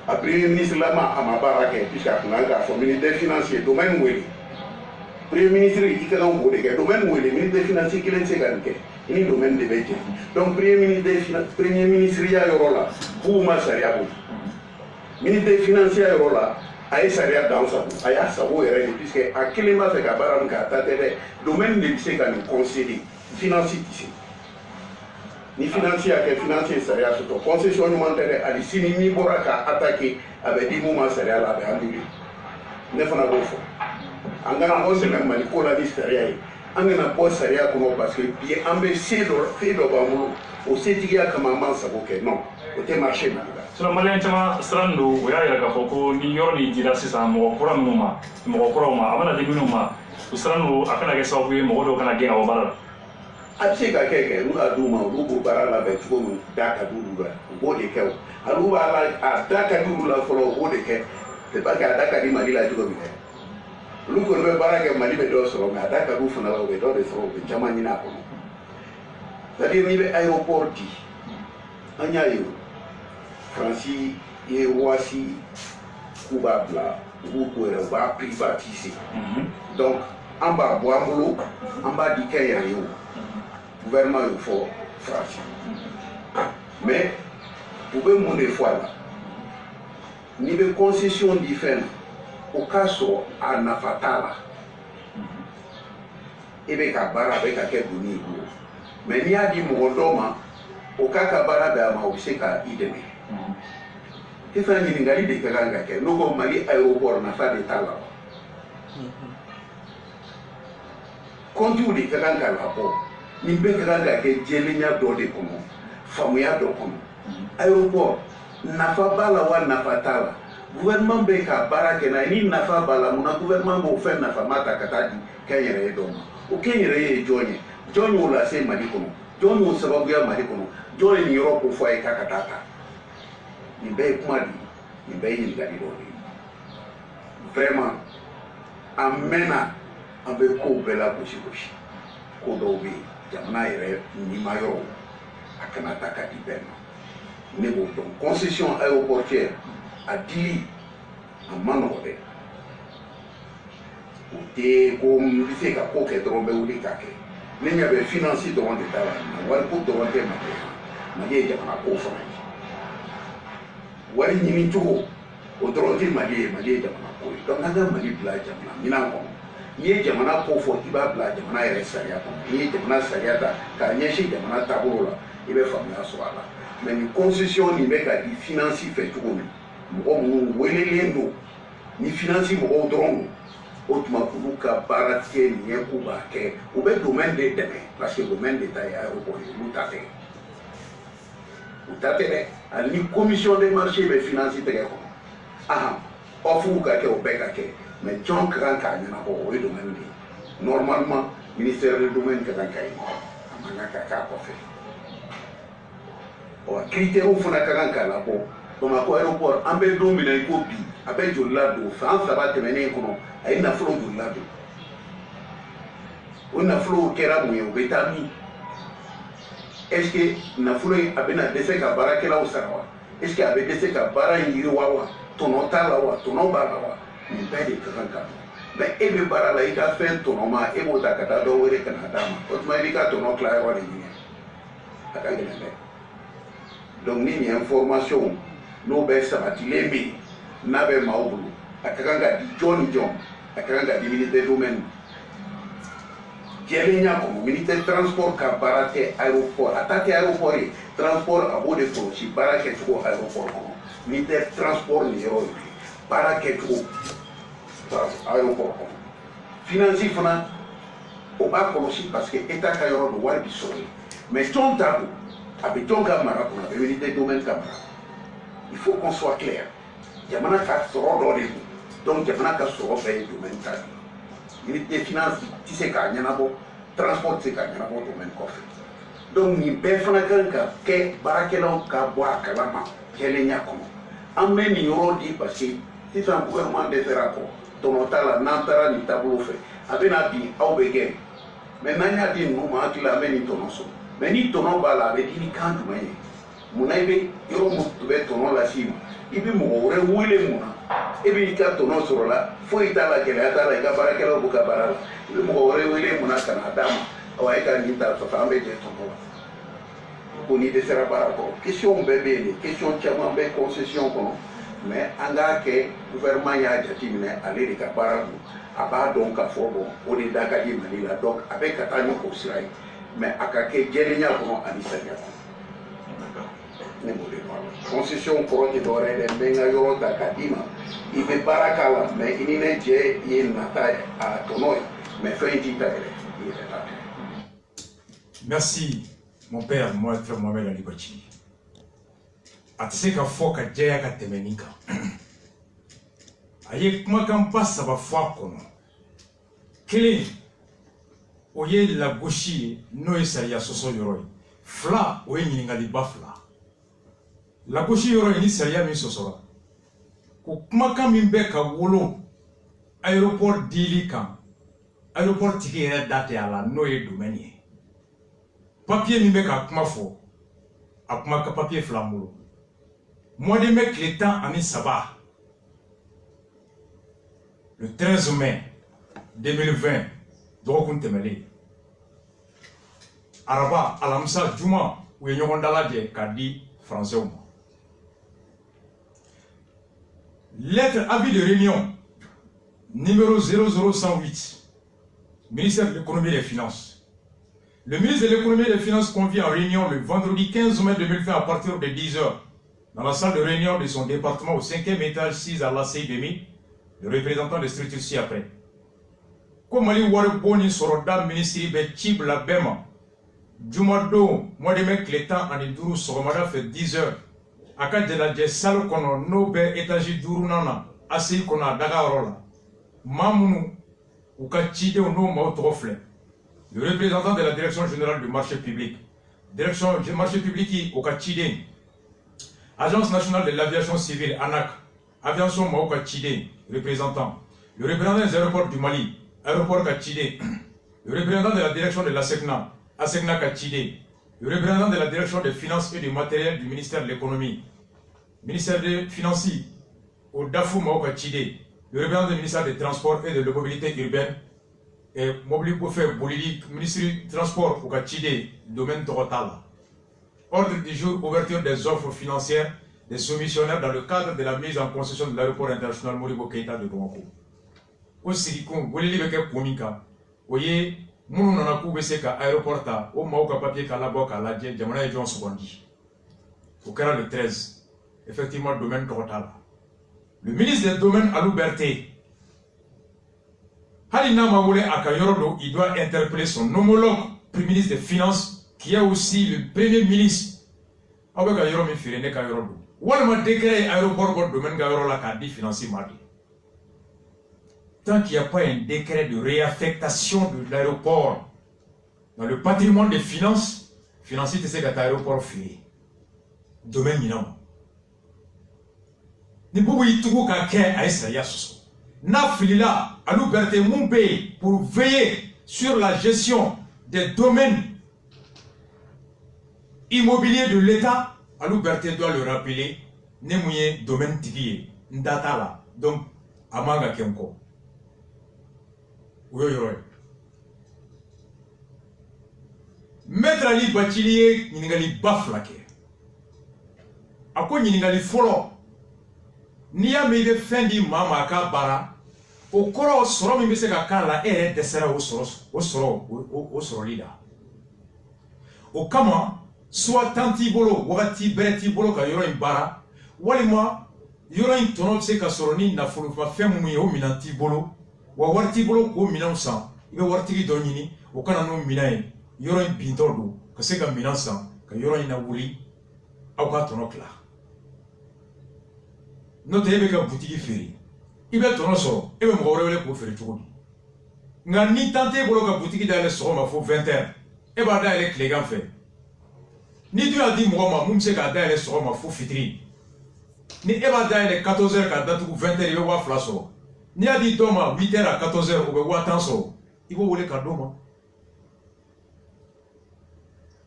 a premier ministre lama a ma baara kɛ puisque a kun kan k'a fɔ ministère financier domaine wele premier ministre i ka kan k'o de kɛ domaine wele ministère financier kelen tɛ se ka nin kɛ i ni domaine de bɛ jɛ donc premier ministre ya yɔrɔ la bubu ma sariya bɔ ministère financier yɔrɔ la a ye sariya dan sago a y'a sago yɛrɛ de puisque a kelen b'a fɛ ka baara min kɛ a ta tɛ dɛ domaine de bɛ se ka nin conseiller financier tɛ se ni financier y'a kɛ financier sariya sɔsɔ concession ɲuman tɛ dɛ hali sini n'i bɔra k'a attaquer a bɛ di mun ma sariya la a bɛ annulé ne fana b'o fɔ an kana anw sɛgɛn mali ko la ni sariya ye an kana bɔ sariya kɔnɔ parce que bi an bɛ se dɔ b'an bolo o setigiya kama an b'an sago kɛ non o tɛ marché mali la. sinon maliyɛn caman siran don o y'a yira k'a fɔ ko ni yɔrɔ nin dira sisan mɔgɔ kura minnu ma mɔgɔ kuraw ma a mana di minnu ma o siran don a kana kɛ sababu ye mɔgɔ dɔw kana gɛn ka bɔ baara la. a bɛ se ka kɛ n'u y'a d'u ma olu b'o baara labɛn cogo min da ka d'olu la u b'o de kɛ o olu b'a la a da ka d'olu la fɔlɔ u b'o de kɛ c'est parce que a da ka di mali la cogo min dɛ olu kɔni bɛ baara kɛ mali bɛ dɔ sɔrɔ mais a da ka d'u fana la u bɛ dɔ de sɔrɔ u bɛ caman ɲini a kɔnɔ c'est à dire n'i bɛ aéroport di an y'a ye faransi ye waasi k'u b'a bila u b'u ko yɛrɛ u b'a privatiser donc an b'a bɔ an bolo an b'a di kɛnyɛrɛ ye o gouvernement y'o fɔ faransi mais u bɛ mun de fɔ a la n'i bɛ concession di fɛn na o k'a sɔrɔ a nafa t'a la e bɛ ka baara a bɛ ka kɛ doni ye bolo mais n'i y'a di mɔgɔ dɔw ma o k'a ka baara bɛn a ma o bɛ se ka i dɛmɛ e fana ɲininkali de ka kan ka kɛ n'o ko mali aéroport nafa de t'a la wa comptes de ka kan ka labɔ nin bɛɛ ka kan ka kɛ jɛlenya dɔ de kɔnɔ faamuya dɔ kɔnɔ aéroport nafa b'a la wa nafa t'a la gouvernement bɛ ka baara kɛ n'a ye ni nafa b'a la munna gouvernement b'o fɛn nafama ta ka taa di kɛnyɛrɛye dɔw ma o kɛnyɛrɛye ye jɔn ye jɔn y'o lase mali kɔnɔ jɔn y'o sababuya mali kɔnɔ jɔn ye nin yɔrɔ ko fɔ a ye k'a ka taa ta nin bɛɛ ye kuma de ye nin bɛɛ ye ɲininkali dɔw de ye vraiment an mɛnna an bɛ kow bɛɛ la gosi gosi ko dɔw bɛ yen jamana yɛrɛ nima yɔrɔ a kana ta ka di bɛɛ ma ne b'o dɔn concession aéroportuaire a dili a ma nɔgɔ dɛ o tɛ ko n bɛ se ka ko kɛ dɔrɔn n bɛ wuli k'a kɛ ne ɲɛ bɛ finance dɔrɔn de t'a la wariko dɔrɔn tɛ mali ye jamana ko fana ye wari ɲini cogo o dɔrɔn tɛ Mali ye jamana ko ye donc an ka Mali bila jamana minɛn kɔnɔ n'i ye jamana ko fɔ i b'a bila jamana yɛrɛ sariya kɔnɔ n'i ye jamana sariya ta k'a ɲɛsin jamana taabolo la i bɛ faamuya sɔrɔ a la mais ni constitution nin bɛ ka di finance fɛ cogo min mɔgɔ minnu welelen don ni finance mɔgɔw dɔrɔn don o tuma k'olu ka baara kɛ nin ye k'u b'a kɛ u bɛ domaine de dɛmɛ parce que domaine de ta ye aéroport ye olu ta tɛ u ta tɛ dɛ hali ni commission des marchés bɛ finance tɛgɛ kɔnɔ offre ka kɛ o bɛɛ ka kɛ mais jɔn ka kan k'a ɲɛnabɔ o ye domaine de ye normalement ministère du domaine ka kan ka ye a man kan ka k'a kɔfɛ ɔ critères fana ka kan k'a labɔ Bamakɔ aéroport an bɛ don min na i ko bi a bɛ joli ladon san 3 tɛmɛnen kɔnɔ a ye nafolo joli ladon o nafolo kɛra mun ye o bɛ taa min est ce que nafolo in a bɛna dɛsɛ ka baarakɛlaw sara wa est ce que a bɛ dɛsɛ ka baara in yiriwa wa tɔnɔ t'a la wa tɔnɔ b'a la wa nin bɛɛ de ka kan ka dɔn mais e bɛ baara la i ka fɛn tɔnɔ ma e b'o ta ka taa dɔ wɛrɛ ka na d'a ma o tuma i b'i ka tɔnɔ tila yɔrɔ de ɲini a ka gɛlɛn dɛ donc ni nin information n'o bɛ sabatilen bɛ yen n'a bɛ maaw bolo a ka kan ka di jɔn ni jɔn a ka kan ka di ministère domaine jɛlenya kɔnɔ ministère transport ka baara tɛ aéroport a ta tɛ aéroport ye transport a b'o de kɔlɔsi baara kɛcogo aéroport kɔnɔ ministère transport nin yɔrɔ ye baara kɛcogo aéroport kɔnɔ finance fana o b'a kɔlɔsi parce que état ka yɔrɔ don wari bi sɔrɔ yen mais jɔn t'a don a bɛ jɔn ka mara kɔnɔ a bɛ ministère domaine ka mara il faut qu'on soit clair jamana ka sɔrɔ dɔ de don donc jamana ka sɔrɔ bɛɛ ye domaine ta de unité finance tɛ se k'a ɲɛnabɔ transport tɛ se k'a ɲɛnabɔ domaine kɔfɛ donc nin bɛɛ fana kan ka kɛ baarakɛlaw ka bɔ a kalama jɛlenya kɔnɔ an bɛ nin yɔrɔ di parce que sisan gouvernement dɛsɛra kɔ tɔnɔ t'a la n'an taara nin taabolo fɛ a bɛna bi aw bɛ gɛn mais n'an y'a di ninnu ma hakili la an bɛ nin tɔnɔ sɔrɔ mais ni tɔnɔ b'a la a bɛ di ni kan jumɛn ye munna i bɛ yɔrɔ min bɛ tɔnɔ lase ma i bɛ mɔgɔ wɛrɛ wele mun na e b'i ka tɔnɔ sɔrɔ la foyi t'a la gɛlɛya t'a la i ka baarakɛlaw b'u ka baara la i bɛ mɔgɔ wɛrɛ wele mun na ka na d'a ma awa e ka nin ta sɔrɔ an bɛ jɛ tɔnɔ la ko n'i dɛsɛra baara kɔrɔ question bɛɛ bɛ yen de question caman bɛ concession kɔnɔ mais an k'a kɛ gouvernement y'a jateminɛ ale de ka baara don a b'a dɔn k'a fɔ bon o de da ka di Mali la donc a bɛ ka taa ni o sira ye mais a ka kɛ jɛlenya kɔnɔ ani sariya kɔnɔ. Ne b'o de dɔn a la concession kɔrɔ tɛ dɔwɛrɛ ye dɛ n bɛ n ka yɔrɔ ta k'a d'i ma i bɛ baara k'a la mais i ni ne cɛ ye nata ye a tɔnɔ ye mais fɛn in t'i ta yɛrɛ i yɛrɛ ta tɛ. Merci mon père frère Mohamed Ali Bathily. A tɛ se ka fɔ ka jɛya ka tɛmɛ nin kan a ye kumakanba 3 fɔ a kɔnɔ kelen o ye lagosi ye n'o ye sariya sɔsɔ yɔrɔ ye 2 o ye ɲininkaliba 2 lagosi yɔrɔ ye ni sariya min sɔsɔra ko kumakan min bɛ ka wolo aéroport dili kan aéroport tigi yɛrɛ da tɛ a la n'o ye domaine ye papier min bɛ ka kuma fɔ a kuma ka papier 2 n bolo mois de mai tile 13 le 13 mai 2020 dɔgɔkun tɛmɛlen araba alamisa juma u ye ɲɔgɔn dalajɛ k'a di français ma lettre avis de réunion numéro 00108 ministère de l'économie et des finances. Le ministre de l'économie et des finances convie en réunion le vendredi 15 mai 2020 à partir de 10 h dans la salle de réunion de son département au 5e étage 6 à l'ACI Demi, le représentant des structures ci-après. Comme Ali Wariboni Soroda, ministre de Chib la Bema, Jumado, mois de mai, Clétan, Aniduru, Soromada fait 10 h. À quand de la salle qu'on nobe étage Durunana, ACI qu'on a Dagarola, Mamounou, ou Kachide ou no Mautrofle, le représentant de la direction générale du marché public, direction du marché public au Kachide, Agence nationale de l'aviation civile, ANAC, Aviation Maoka Chide, représentant. Le représentant des aéroports du Mali, aéroport Kachide. Le représentant de la direction de l'ASECNA, ASECNA Kachide. Le représentant de la direction des finances et du matériel du ministère de l'économie, ministère des finances, au DAFU Maoka Chide. Le représentant du ministère des transports et de la mobilité urbaine, et Mobilité Bolivie, ministre du transport au Kachide, domaine Torotala. Ordre du jour, ouverture des offres financières des soumissionnaires dans le cadre de la mise en concession de l'aéroport international Modibo Keïta de Bamako. Au Sirikon, vous voulez que Konika, voyez, mon nana kou bese ka aéroport ta, au Maoka papier ka la boka la dje, Jamana et John Sobondi. Au Kara le 13, effectivement, le domaine total. Le ministre des Domaines à l'Ouberté, Halina Mamoule Akayorodo, il doit interpeller son homologue, Premier ministre des Finances, qui est aussi le Premier ministre. Avec Ayoro Mifirene Kayorodo. Walma décret aéroport pour domaine Gayoro la Kadi financier mardi. Tant qu'il n'y a pas un décret de réaffectation de l'aéroport dans le patrimoine des finances, financier c'est que l'aéroport fait. Domaine minam. Ni pouvons y trouver qu'un à Israël. Na filila à l'ouverture mon pays pour veiller sur la gestion des domaines immobiliers de l'État. À l'ouverture doit le rappeler. Nemouye domaine tiki ndata la donc amanga kenko. Maître Ali Bachilier n'ingali baflake. Ako n'ingali folo. Niya me de fendi mama ka bara. O koro soro mi bese ka kala ere desera o soro lida. O kama soit tanti bolo wakati bereti bolo ka yoro imbara. Walima yoro intono se ka soro ni na fulu fa femu mi o minanti bolo. Wa warti bolo ko minan san ibe wartigi do nyini o kana no minay yoro in bintordo ka se ka minan san ka yoro ina wuli aw ka tono kla no te be ka boutique feri ibe tono so ibe mo wele ko feri tugo nga ni tante bolo ka boutique dale so ma fo 20h e ba dale klega fe ni tu a di mo ma mum se ka dale so ma fo fitri ni e ba dale 14h ka datu 20h yo wa flaso ni a dit doma 8h à 14h ou bien attention il faut voler kadoma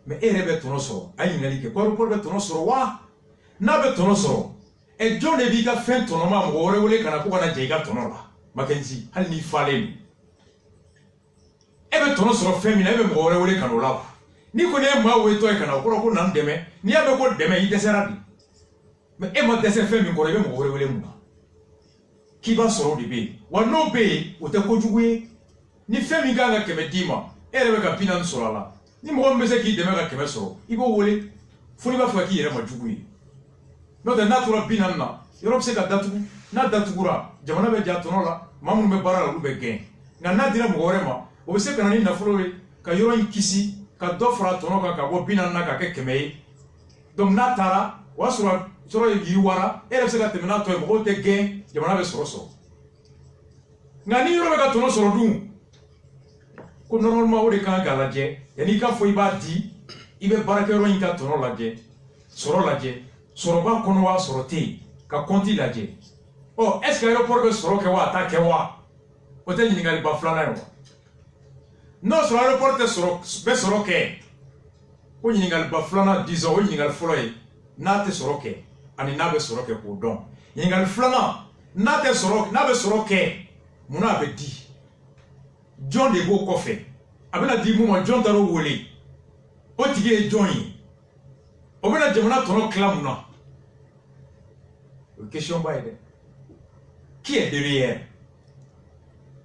mais erebe tonoso ayi ngali ke ko be tonoso wa na be tonoso e John e bika fin tonoma mo wole kana ko kana jega tonola makenzi hal ni fale ebe tonoso femina ebe mo wole kana la ni ko ne ma we to e kana ko nan deme ni abe ko deme yi desera di mais e mo dese femi ko ebe mo wole mu qui va soro de be wa no be o te ko juwe ni femi ganga keme dima ere be ka pinan soro la ni mo mbese ki deme ka keme soro ibo wole funi ba fa ki ere ma juwe no de natura pinan na yoro se ka datu na datugura jamana be jatono la mamu be bara la be gen na na dira mo gore ma o be se kana ni na furo ka yoro kisi ka do fra tono ka bo pinan na ka ke keme donc na tara wa soro yiwara ere se ka temena to mo te gen jamana be soro ngani yoro be ka tono soro dum ko normalement o de kan ga laje yani ka fo iba di ibe barake ro inka tono laje soro ba kono wa soro te ka konti laje oh est-ce que aéroport be soro ke wa ta ke wa o te ni ngali ba flana yo no soro aéroport te soro be soro ke o ni ngali ba flana 10 ans o ni ngali folo e na te soro ke ani na be soro ke ko don ni ngali flana na te soro na be soro ke muna be di John de Bo Kofe abena di mu mo John taro wole o tigi e John yi o bena jamana tono klamuna question ba ide qui est derrière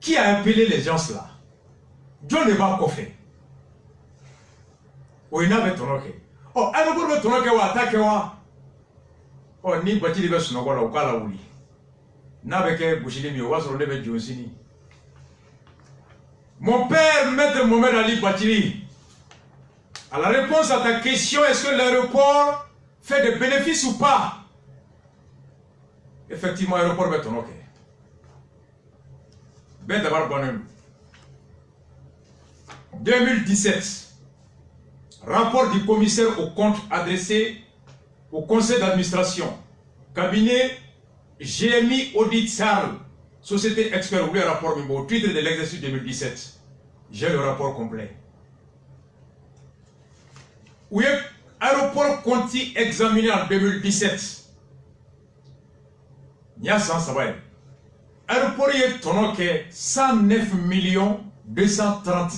qui a appelé les gens là John de Bo Kofe o ina be tono ke o ano go be tono ke wa attaque wa o ni bati be suno gola o kala wuli na be ke bushili mi o wa so le be jonsini. Mon père, maître Mohamed Ali Batili, à la réponse à ta question, est-ce que l'aéroport fait des bénéfices ou pas? Effectivement, l'aéroport est ok. Ben d'abord, bonhomme. 2017, rapport du commissaire aux comptes adressé au conseil d'administration, cabinet GMI Audit Sarl, Société expert, oublie le rapport au titre de l'exercice 2017. J'ai le rapport complet. Oui, aéroport Conti examiné en 2017. Il y a 100 savais. Aéroport est tonoké 109 230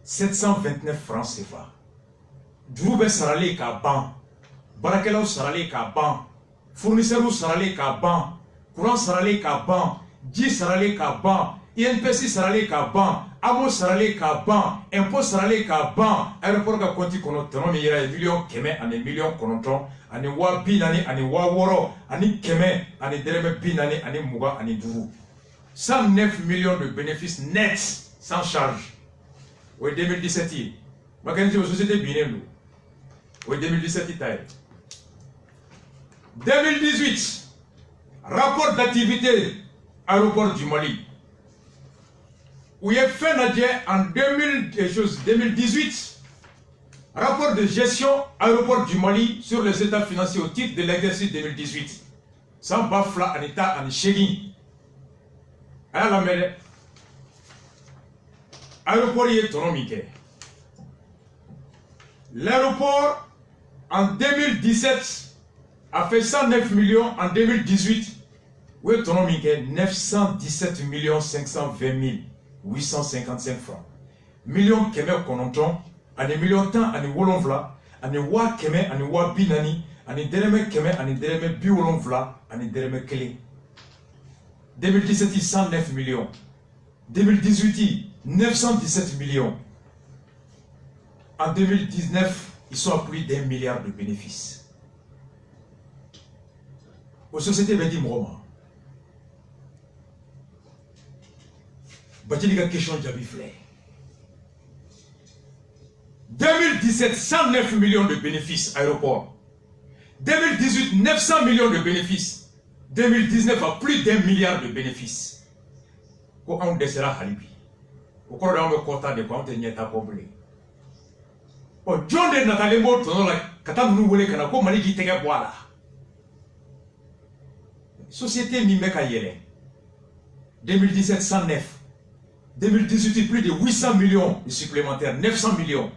729 francs CFA. Droube Sarali Kaban barakɛlaw sarali k'a ban, fournisseurs sarali k'a ban, courant sarali k'a ban, ji sarali k'a ban, INPC sarali k'a ban, amo sarali k'a ban, impôt sarali k'a ban, aéroport ka compte kɔnɔ tɔnɔ min yɛrɛ ye miliyɔn 100 ani miliyɔn 9 ani 40 ani 60 ani 100 ani dɛrɛmɛ 40 ani 20 ani 5. 109 millions de bénéfices nets sans charge. Oui, 2017. Mackenzie aux sociétés bien. Oui, 2017. 2018. Rapport d'activité aéroport du Mali. Où il y a fait en 2018. Rapport de gestion aéroport du Mali sur les états financiers au titre de l'exercice 2018. Sans bafla en état en chéri. À la mer, l'aéroport est économique. L'aéroport en 2017 a fait 109 millions, en 2018, oui, économique, 917 520 855 francs. Millions Kemer Kononton, ane millions temps, ane Wolonvla, ane Wa Kemer, ane Wa Binani, ane Dereme Kemer, ane Dereme Biolonvla, ane Dereme Kele. 2017, 109 millions. 2018, 917 millions. En 2019, ils sont à plus d'1 milliard de bénéfices. Aux sociétés Bedi Mroma. Batiliga question Djabiflé. 2017, 109 millions de bénéfices aéroport. 2018, 900 millions de bénéfices. 2019 a plus d'1 milliard de bénéfices. Ko on desera halibi. Au cours de l'an quota de compte n'y est pas problème. Oh, John de Nathalie Moto, la Katam nous voulait qu'on a comme Maliki Tega Boala. Société Mimeka Yele. 2017, 109. 2018, plus de 800 millions de supplémentaires, 900 millions.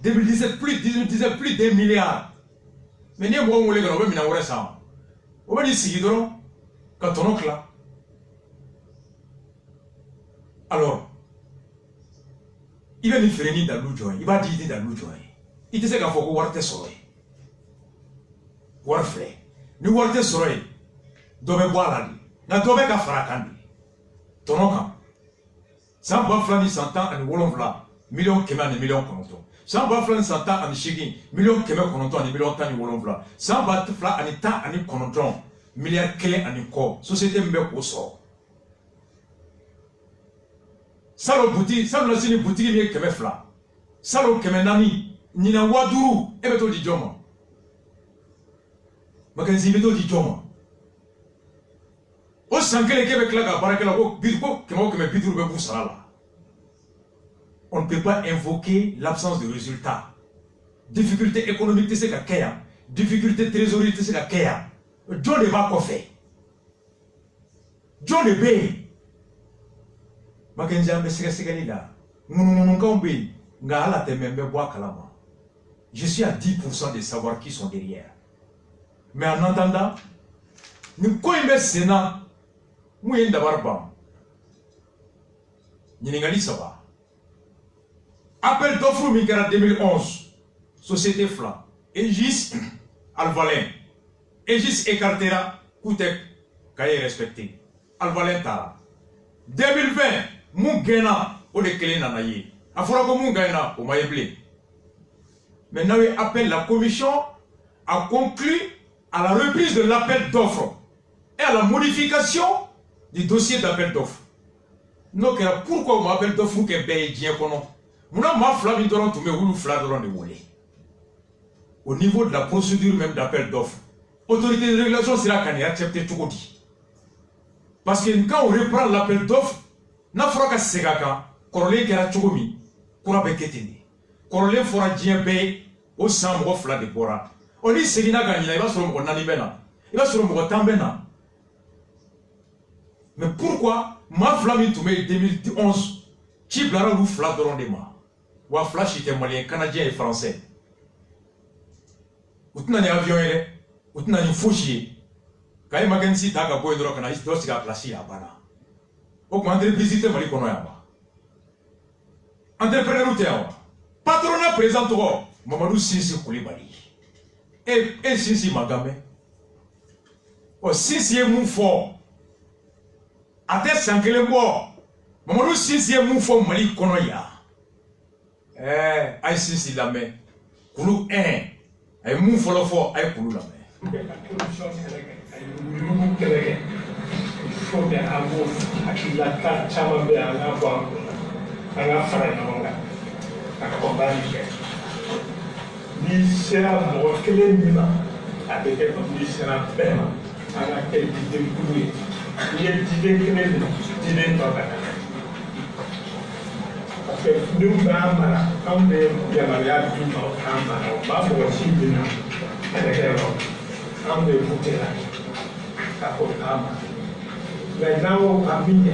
2017, plus d'1 milliard. Mais n'y a pas de problème, on va m'en ça. On va dire si quand on est là. Alors, il va nous faire ni dans l'oujoy, il va dire dans l'oujoy. Il te sait qu'il faut que Warte Soroy. Warfle. Nous Warte Soroy. Dobe Boaladi. N'a Dobe Kafarakandi. Tonoka. Sans Baflani s'entend en Wolonvla. Millions Keman et millions Kononton. Sans Baflani s'entend en Chigin. Millions Keman Kononton et millions Tani Wolonvla. Sans Bafla en état en Kononton. Milliards clés en corps. Société Mbek au sort. Salo boutique, ça me une boutique mieux que mes fla. Salo kemenani, ni na waduru, et beto di joma. Makenzi beto di joma. O sankele Québec là, barakela, o bidko, kemo que me bidru be bousala. On ne peut pas invoquer l'absence de résultats. Difficulté économique, c'est qu'à Kaya. Difficulté trésorerie, c'est qu'à Kaya. John ne va pas faire. John ne paye. Je suis à 10% de savoir qui sont derrière. Mais en entendant, nous connaissons le Sénat, nous sommes d'abord. Nous sommes appel d'offres Migara 2011, Société Fla, Egis Alvalin, Egis Ecartera, Koutek, Kaye respecté, Alvalin Tara. 2020, mon gagnant, au déclin nanaye. A fora que mon gagnant, au maïblé. Maintenant, il appelle la commission à conclure à la reprise de l'appel d'offres et à la modification du dossier d'appel d'offres. Donc, pourquoi on m'appelle d'offres ou que paye bien qu'on a? Mon ma flamme d'oran tout me ou fladron de volé. Au niveau de la procédure même d'appel d'offres, autorité de régulation sera qu'elle accepte tout dit. Parce que quand on reprend l'appel d'offres, n'a fera qu'à segaka, corolé qui a choumi, pour avec ketini. Corolé fera djembe au sambo fla de bora. On dit segina ganina, il va sur mon nanibena, il va sur mon tambena. Mais pourquoi ma flamme tombée 2011, qui blara ou fla de rondement? Ou à flash était malien, canadien et français. Ou tu n'as ni avion, ou tu n'as ni fauchier. Quand il m'a dit que tu as besoin de reconnaître, tu dois placer à Bana. Au moins, entreprise, Mali Konoyama. Entrepreneur, patronat présent, Mamadou Sissi Koulibaly. et Sisi Magame. O Sisi est mon fort. A te sankele bo. Mamadou Sisi est mon fort Mali Konoya. Ay Sisi la main. Koulou ay mon fort ay koulou la main. Il faut que l'amour, qu'il a tant de bien à avoir, à la fin, à combattre. Ni sera mort que les mima, avec les sera peine, à laquelle il découvre. Il est d'idée que les d'idées dans la parce que nous, quand les Yamaya du Mao, on va voir si bien avec les gens, on est foutu là, à Potama. Maintenant, à mine,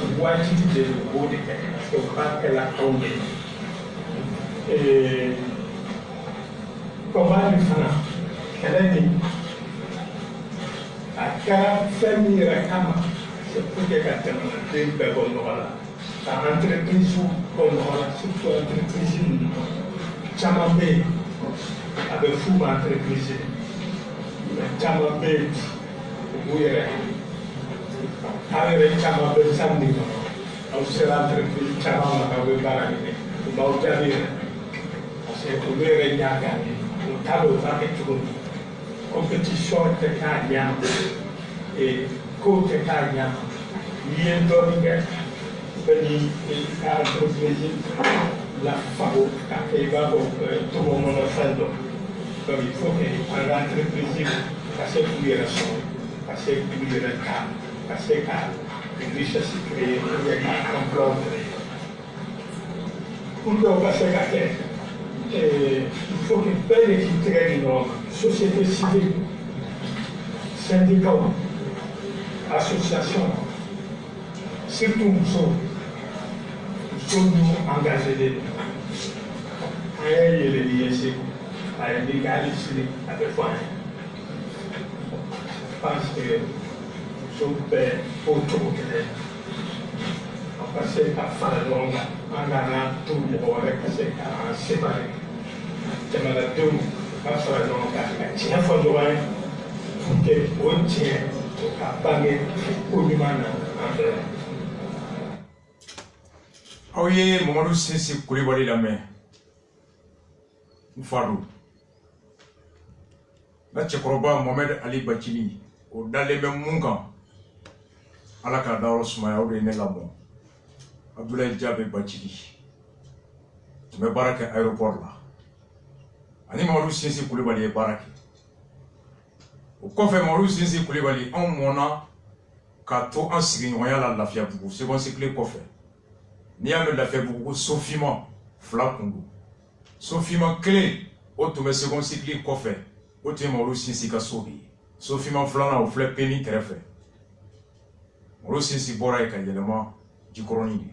on voit qu'il y a des beaux détails, parce qu'on croit qu'elle a tombé. Et comment il fait? Elle a dit, à 40 familles, c'est pour que quelqu'un ait des bonnes là. À l'entreprise, surtout l'entreprise, Chamambé, avec fou l'entreprise, Chamambé, où il est. Avec Chamambé, samedi, on s'est l'entreprise, Chamambé, Baragé, on va au Javier, c'est pour lui régner à gagner, on t'a le temps et tout. Compétition était gagnante et côté gagnant, il y a un Beni entreprise la favo qui va tout le monde faire donc il faut que l'entreprise passe pour les raisons passe pour les cas passe car les richesses créées pour les emplois pour donc passer à terre il faut que belle équipe très énorme société civile syndicats associations surtout nous sommes engagés dedans. Il y a les liens, il y a des gars ici avec moi. Je pense que nous sommes faits pour tout le monde. On passe par faire longue, en gagnant tout le monde, passer par séparer. C'est ma deux, pas faire longue, c'est un fond de loin, pour que on tient, pour payer pour le monde. Oye, Mamadou Sisi Koulibaly la main. Fadou. La Tchekoroba Mohamed Ali Bachili. Au Dalé Munkan. Alaka Daoro Soumaya ou René Labon. Abdoulaye Diabe Bachili. Tu me barake aéroport là. Ani Mamadou Sisi Koulibaly est baraké. Au coffre Mamadou Sisi Koulibaly, on mona kato en signoya la lafia bougou. C'est bon, c'est que le coffre. Ni a la fait beaucoup Sofima Flakundu. Sofima clé, auto second cycle coffre, auto Mauro Sisi Kasobi. Sofima Flana au fleur penny très fait. Mauro Sisi Bora et Kayelema du chronique.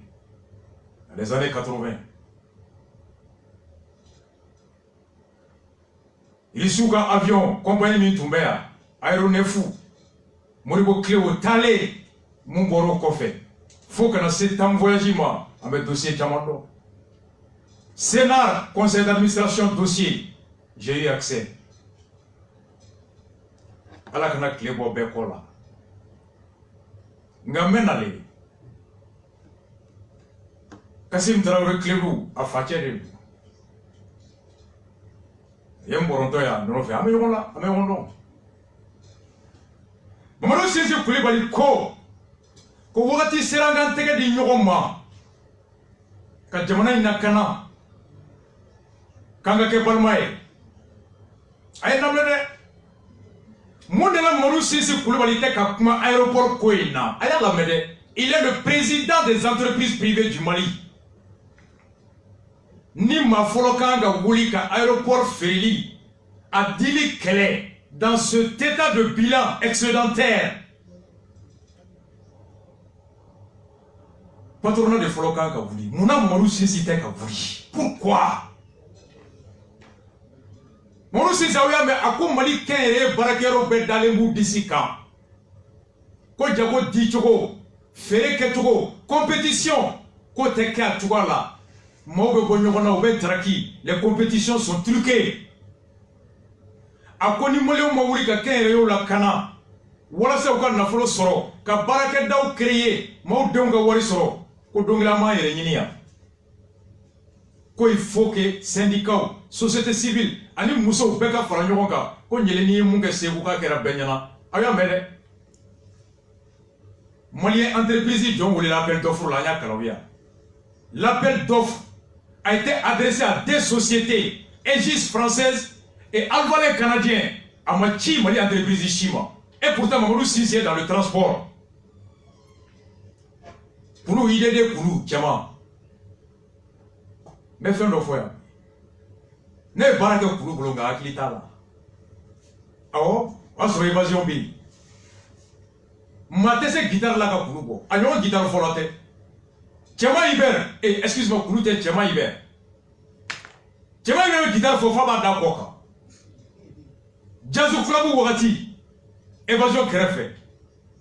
Dans les années 80. Il est sous un avion, compagnie Mitumbea, aéronefu, Moribo clé au talé, mon goro coffre. Faut que dans cet voyagement, avec dossier Chamando. Sénat, conseil d'administration, dossier, j'ai eu accès. À la canaque, les beaux bécola. Ngamen allé. Kassim Traoré Clébou, à Fatché. Yem Borontoya, non fait. Améon non. Mamadou Sisi Koulibaly ko. Ko wakati seranga tege di nyogoma ka jamana ina kana kanga ke balmae ay namle de mondela Mamadou Sisi Koulibaly te ka kuma aéroport ko ina aya la mede il est le président des entreprises privées du Mali ni ma folokanga wuli ka aéroport Feli a dili kele dans cet état de bilan excédentaire. Patronat de Folokan Kavouli, mon âme Mamadou Sisi Kavouli. Pourquoi? Mamadou Sisi Aouya, mais à quoi Mali Kéré, Barakero Bedalembou d'ici quand? Ko Djago di Tchogo, Fere Ketchogo, compétition, Ko Teka Tchouala, Mogo Bonyogona Obe Traki, les compétitions sont truquées. a ko ni maliyɛnw ma wuli ka kɛnyɛrɛyew la kana walasa u ka nafolo sɔrɔ ka baarakɛdaw créer maaw denw ka wari sɔrɔ ko don kelen an b'an yɛrɛ ɲini yan ko il faut que syndicats société civile ani musow bɛɛ ka fara ɲɔgɔn kan ko ɲɛlɛ ni ye mun kɛ segu k'a kɛra bɛɛ ɲɛna aw y'a mɛn dɛ malien entreprise jɔn welela appel d'offre la an y'a kalan u yan l'appel d'offre a été adressé à des sociétés Aegis française et Alvalin canadien à Machi Mali entreprise Chima. Et pourtant, Mamadou Sissi est dans le transport. Pour nous, il est des pour nous, Tiama. Mais fin de fois, n'est pas que pour nous, pour nous, qui est là. Alors, on se évasion bi. Maté cette guitare là, pour nous, alors guitare folate. Tiama Iber, et excuse-moi, pour nous, Tiama Iber. Tiama Iber, guitare fofa d'accord. Jazou Flabou Wagati, évasion greffe.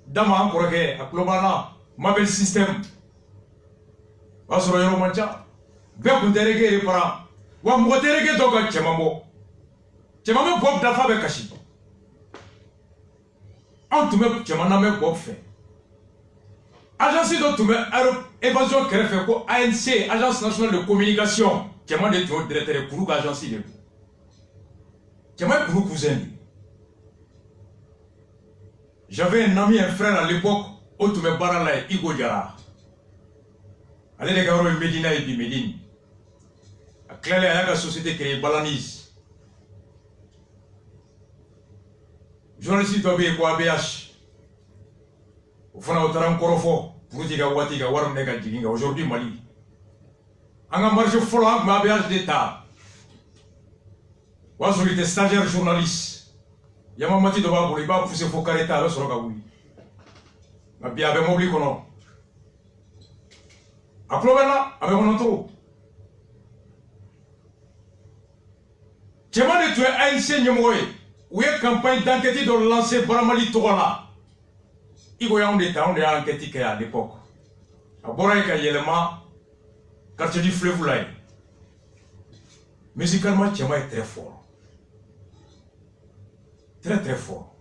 Dama Ankorake, à Klobana, Mabel System. Asoro Yoro Mancha, Beku Derege et Parent. Wa Moterege Doga Chemamo. Chemamo Bob Dafa Bekashi. Antume Chemaname Bob fait. Agence d'Antume, évasion greffe, ANC, Agence nationale de communication. Cheman de Tio, directeur pour l'agence de Cheman pour cousin. J'avais un ami, un frère à l'époque, Otume Barala Igo Diara. Allez les gars, Medina et Bimedine. À Claire, il y a une société qui est Balanise. Journaliste doit bien quoi ABH. Au fond, on a encore fort. Pour dire que Watiga, Waram Nega Djinga, aujourd'hui Mali. On a marché fort avec ABH d'État. On a été stagiaire journaliste. Yamamati de Babou, il va pousser Fokareta à l'Osrogaoui. Ma bien avec Mobli Kono. A Plovena, avec mon entour. Tiaman de tuer ANC Nyemoé, où est campagne d'enquête de lancer Baramali Tourala. Il y a un état, on est enquête à l'époque. À Boraïka Yelema, quartier du fleuve Laï. Musicalement, Tiaman est très fort. Très très fort.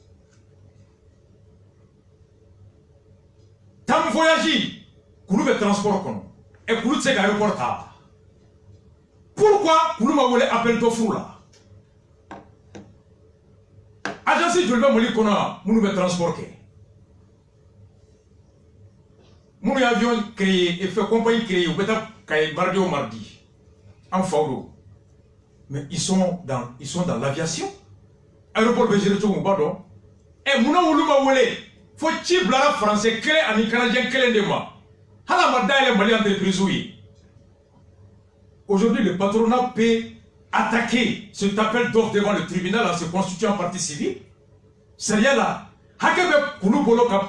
Tam voyage, Koulou de transport comme et Koulou de ses aéroports. Pourquoi Koulou m'a volé appel d'offre là? Agence de l'homme qu'on a, nous de transport. Mon avion créé et fait compagnie créée au Beta mardi au mardi. En Faudo. Mais ils sont dans l'aviation. Aéroport Béjéré Tchoumbado. Et Mouna Oulouma Wole, faut-il la français clé à un canadien clé de moi. Halamada et les Maliens entreprises. Aujourd'hui, le patronat peut attaquer cet appel d'offre devant le tribunal en se constituant partie civile. C'est rien là. Hakebe Koulou Bolokap.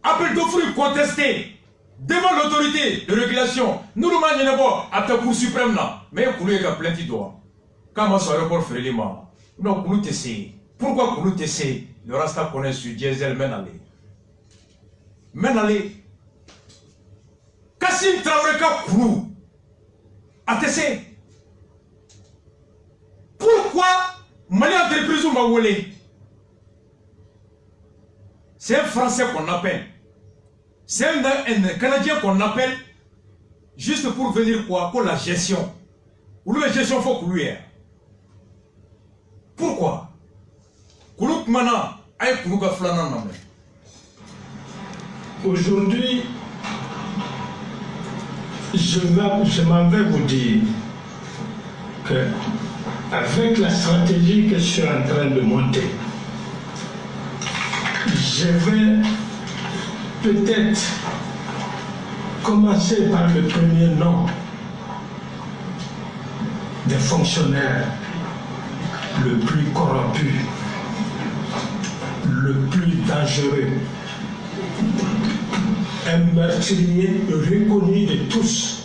Appel d'offre contesté devant l'autorité de régulation. Nous nous mangeons à ta Cour suprême là. Mais Koulou est plein de doigts. Comment ça aéroport fait les mains? Non, Koulou TC. Pourquoi Koulou TC? Le Rasta connaît sur diesel Menalé. Menalé. Kassim Traoreka Koulou. ATC. Pourquoi Mali entreprise ou Maoulé? C'est un Français qu'on appelle. C'est un Canadien qu'on appelle juste pour venir quoi? Pour la gestion. Ou la gestion faut que lui ait. Pourquoi? Aujourd'hui, je m'en vais vous dire que avec la stratégie que je suis en train de monter, je vais peut-être commencer par le premier nom des fonctionnaires le plus corrompu, le plus dangereux, un meurtrier reconnu de tous,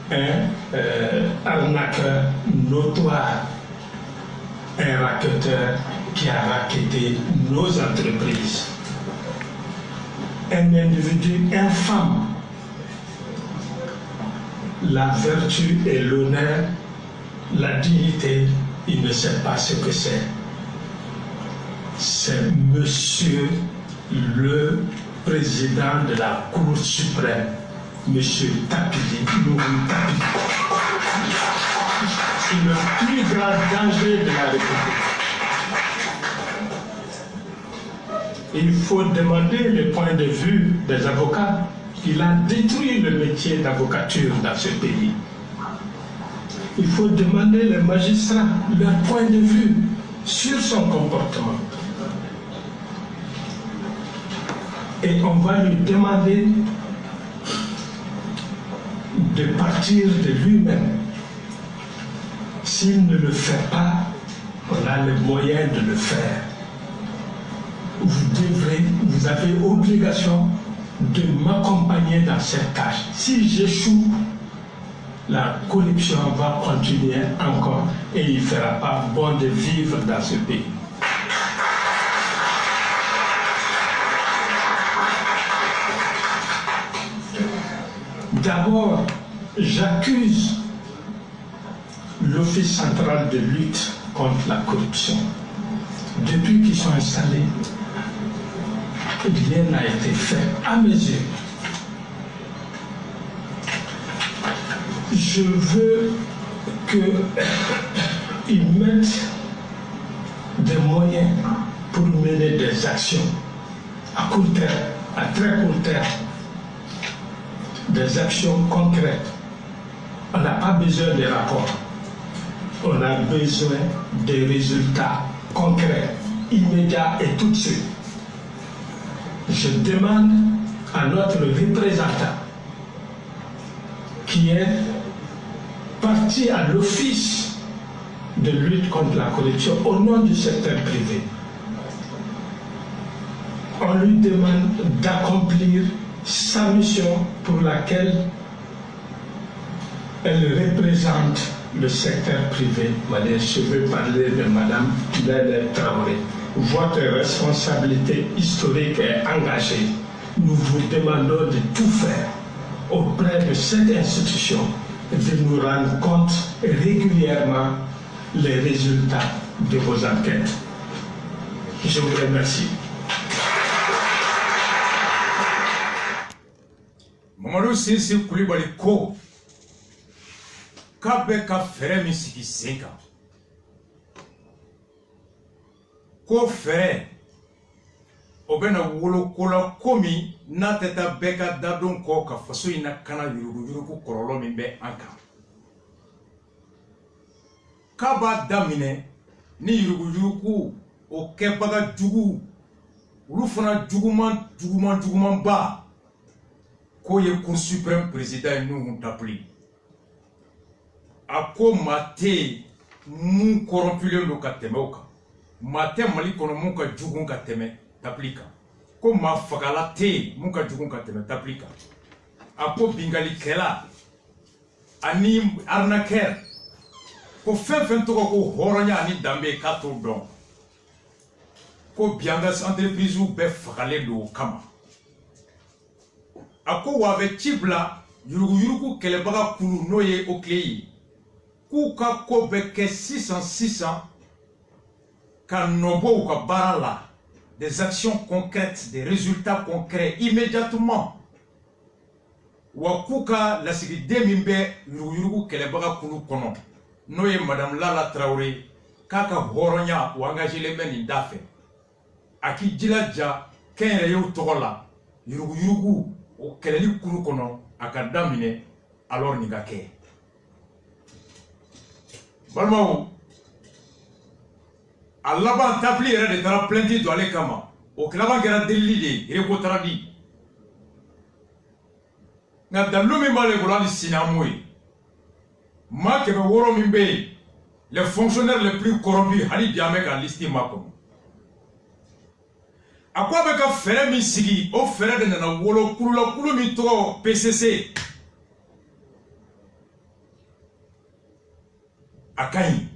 un arnaqueur notoire, un racketeur qui a racketté nos entreprises, un individu infâme. La vertu et l'honneur La dignité, il ne sait pas ce que c'est. C'est monsieur le président de la Cour suprême, monsieur Tapidi, Nourou Tapidi. C'est le plus grand danger de la République. Il faut demander le point de vue des avocats. Il a détruit le métier d'avocature dans ce pays. Il faut demander les magistrats leur point de vue sur son comportement. Et on va lui demander de partir de lui-même. S'il ne le fait pas, on a les moyens de le faire. Vous avez obligation de m'accompagner dans cette tâche. Si j'échoue, la corruption va continuer encore et il ne fera pas bon de vivre dans ce pays. D'abord, j'accuse l'Office central de lutte contre la corruption. Depuis qu'ils sont installés, rien n'a été fait à mes yeux. Je veux qu'ils mettent des moyens pour mener des actions à court terme, à très court terme, des actions concrètes. On n'a pas besoin de rapports, on a besoin des résultats concrets, immédiats et tout de suite. Je demande à notre représentant qui est parti à l'office de lutte contre la corruption au nom du secteur privé. On lui demande d'accomplir sa mission pour laquelle elle représente le secteur privé. Je veux parler de Mme Lele Traoré. Votre responsabilité historique est engagée. Nous vous demandons de tout faire auprès de cette institution, de nous rendre compte régulièrement les résultats de vos enquêtes. Je vous remercie. Mamadou Sissi Koulibaly ko k'a bɛ ka fɛɛrɛ min sigi sen kan ko fɛɛrɛ o bɛna wolo ko la ko min n'a tɛ taa bɛɛ ka dadon kɔ ka faso in lakana yuruguyurugu kɔlɔlɔ min bɛ an kan k'a b'a daminɛ ni yuruguyurugu o kɛbaga jugu olu fana jugumanba ko ye Cour suprême président Nuhu Tapili a ko maa tɛ yen mun corrompulen don ka tɛmɛ o kan maa tɛ Mali kɔnɔ mun ka jugu ka tɛmɛ Tapili kan ko maa fagala tɛ yen mun ka jugu ka tɛmɛ Tapili kan a ko bingalikɛla ani arnaqueur ko fɛn fɛn tɔgɔ ko hɔrɔnya ani danbe k'a t'o dɔn ko bi an ka entreprise bɛɛ fagalen don o kama a ko wa a bɛ ci bila yuruguyurugu kɛlɛbaga kulu n'o ye o tile ye k'u ka ko bɛ kɛ sisan ka nɔbɔ u ka baara la des actions concrètes des résultats concrets immédiatement wa k'u ka lasigiden min bɛ yuruguyurugu kɛlɛbaga kulu kɔnɔ n'o ye Madame Lala Traoré k'a ka hɔrɔnya o engagelen bɛ nin da fɛ a k'i jilaja kɛnyɛrɛyew tɔgɔ la yuruguyurugu o kɛlɛli kulu kɔnɔ a ka daminɛ alors nin ka kɛ balimaw a laban Tapili yɛrɛ de taara plainte don ale kama o laban kɛra delili de ye Ireko taara di nka dalilu min b'ale bolo hali sini an m'o ye maa 600 min bɛ yen les fonctionnaires les plus corrompus hali bi an bɛ ka liste makɔnɔ a ko a bɛ ka fɛɛrɛ min sigi o fɛɛrɛ de nana wolo kulula min tɔgɔ PCC a ka ɲi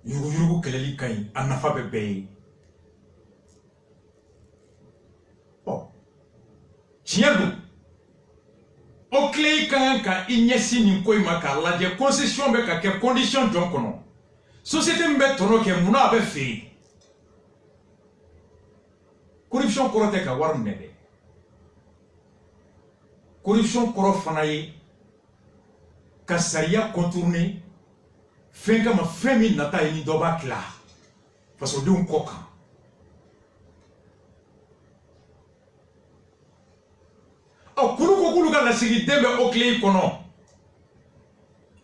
yuruguyurugu kɛlɛli ka ɲi a nafa bɛ bɛɛ ye tiɲɛ don o clé quand il n'y a si ni quoi la de concession avec quelles conditions donc non. Société mbetono ke muna abe fait. Corruption korote ka war nebe. Corruption koro fanaye ka sariya contourner fin kama femi nata ni doba kla. Faso de un koka. O kulu ko kulu ka lasigi dembe o clé kono.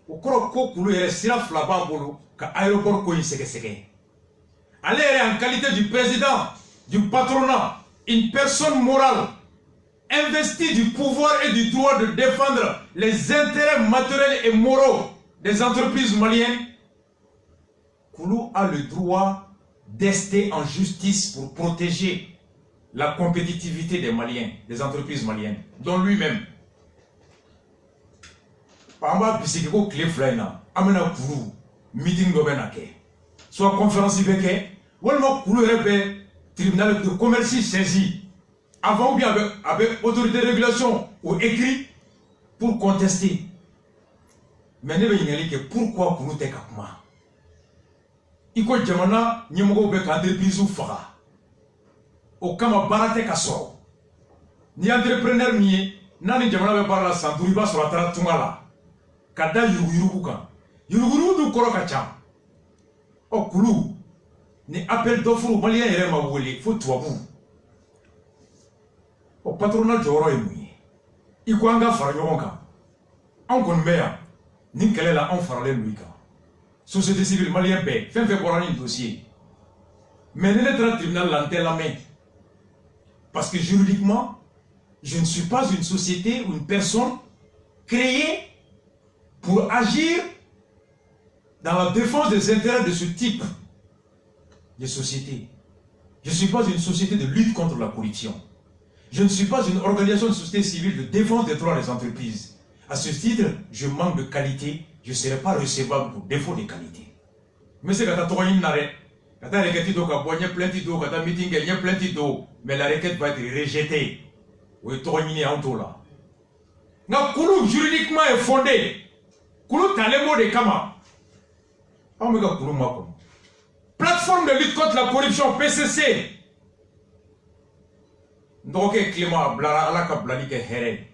O koro ko kulu yere sira flaba bolo ka aéroport ko seke. Aller en qualité du président du patronat, une personne morale investie du pouvoir et du droit de défendre les intérêts matériels et moraux des entreprises maliennes, Koulou a le droit d'ester en justice pour protéger la compétitivité des Maliens, des entreprises maliennes, dont lui-même. Par exemple, Bisikiko Clé Flaina, Amena Koulou, meeting Gobenake, soit conférence Ibeke, ou alors Koulou Rebe, tribunal de commerce saisi, avant ou bien avec autorité de régulation ou écrit pour contester. Mais ne veut que pourquoi Koulou te kapma? Iko jamana nyemogo be entreprise ou fara. O kama barate kaso. Ni entrepreneur mi nani jamana be barla santuriba sur la tara tungala. Kada yurugu kan. Yurugu du koro kacha. O Koulou ni appel d'offre malien yere ma wole fo tuabu. O patronat joro emi. Iko anga fara yomonka. On kon meya ni kelela on fara le luika. Société civile malienne paix, fait pour un dossier. Mais le tribunal l'antenne la main. Parce que juridiquement, je ne suis pas une société ou une personne créée pour agir dans la défense des intérêts de ce type de société. Je ne suis pas une société de lutte contre la corruption. Je ne suis pas une organisation de société civile de défense des droits des entreprises. À ce titre, je manque de qualité. Je ne serai pas recevable pour défaut de qualité. Mais c'est quand tu as une arrêt, quand tu as une requête d'eau, quand tu as plein d'eau, quand tu as un meeting, il y a plein d'eau, mais la requête va être rejetée. Oui, tu as une en tout là. Le Koulou juridiquement est fondé. Koulou t'as les mots de Kama. Plateforme de lutte contre la corruption, PCC. Donc, Clément, Alaka Blanike Here.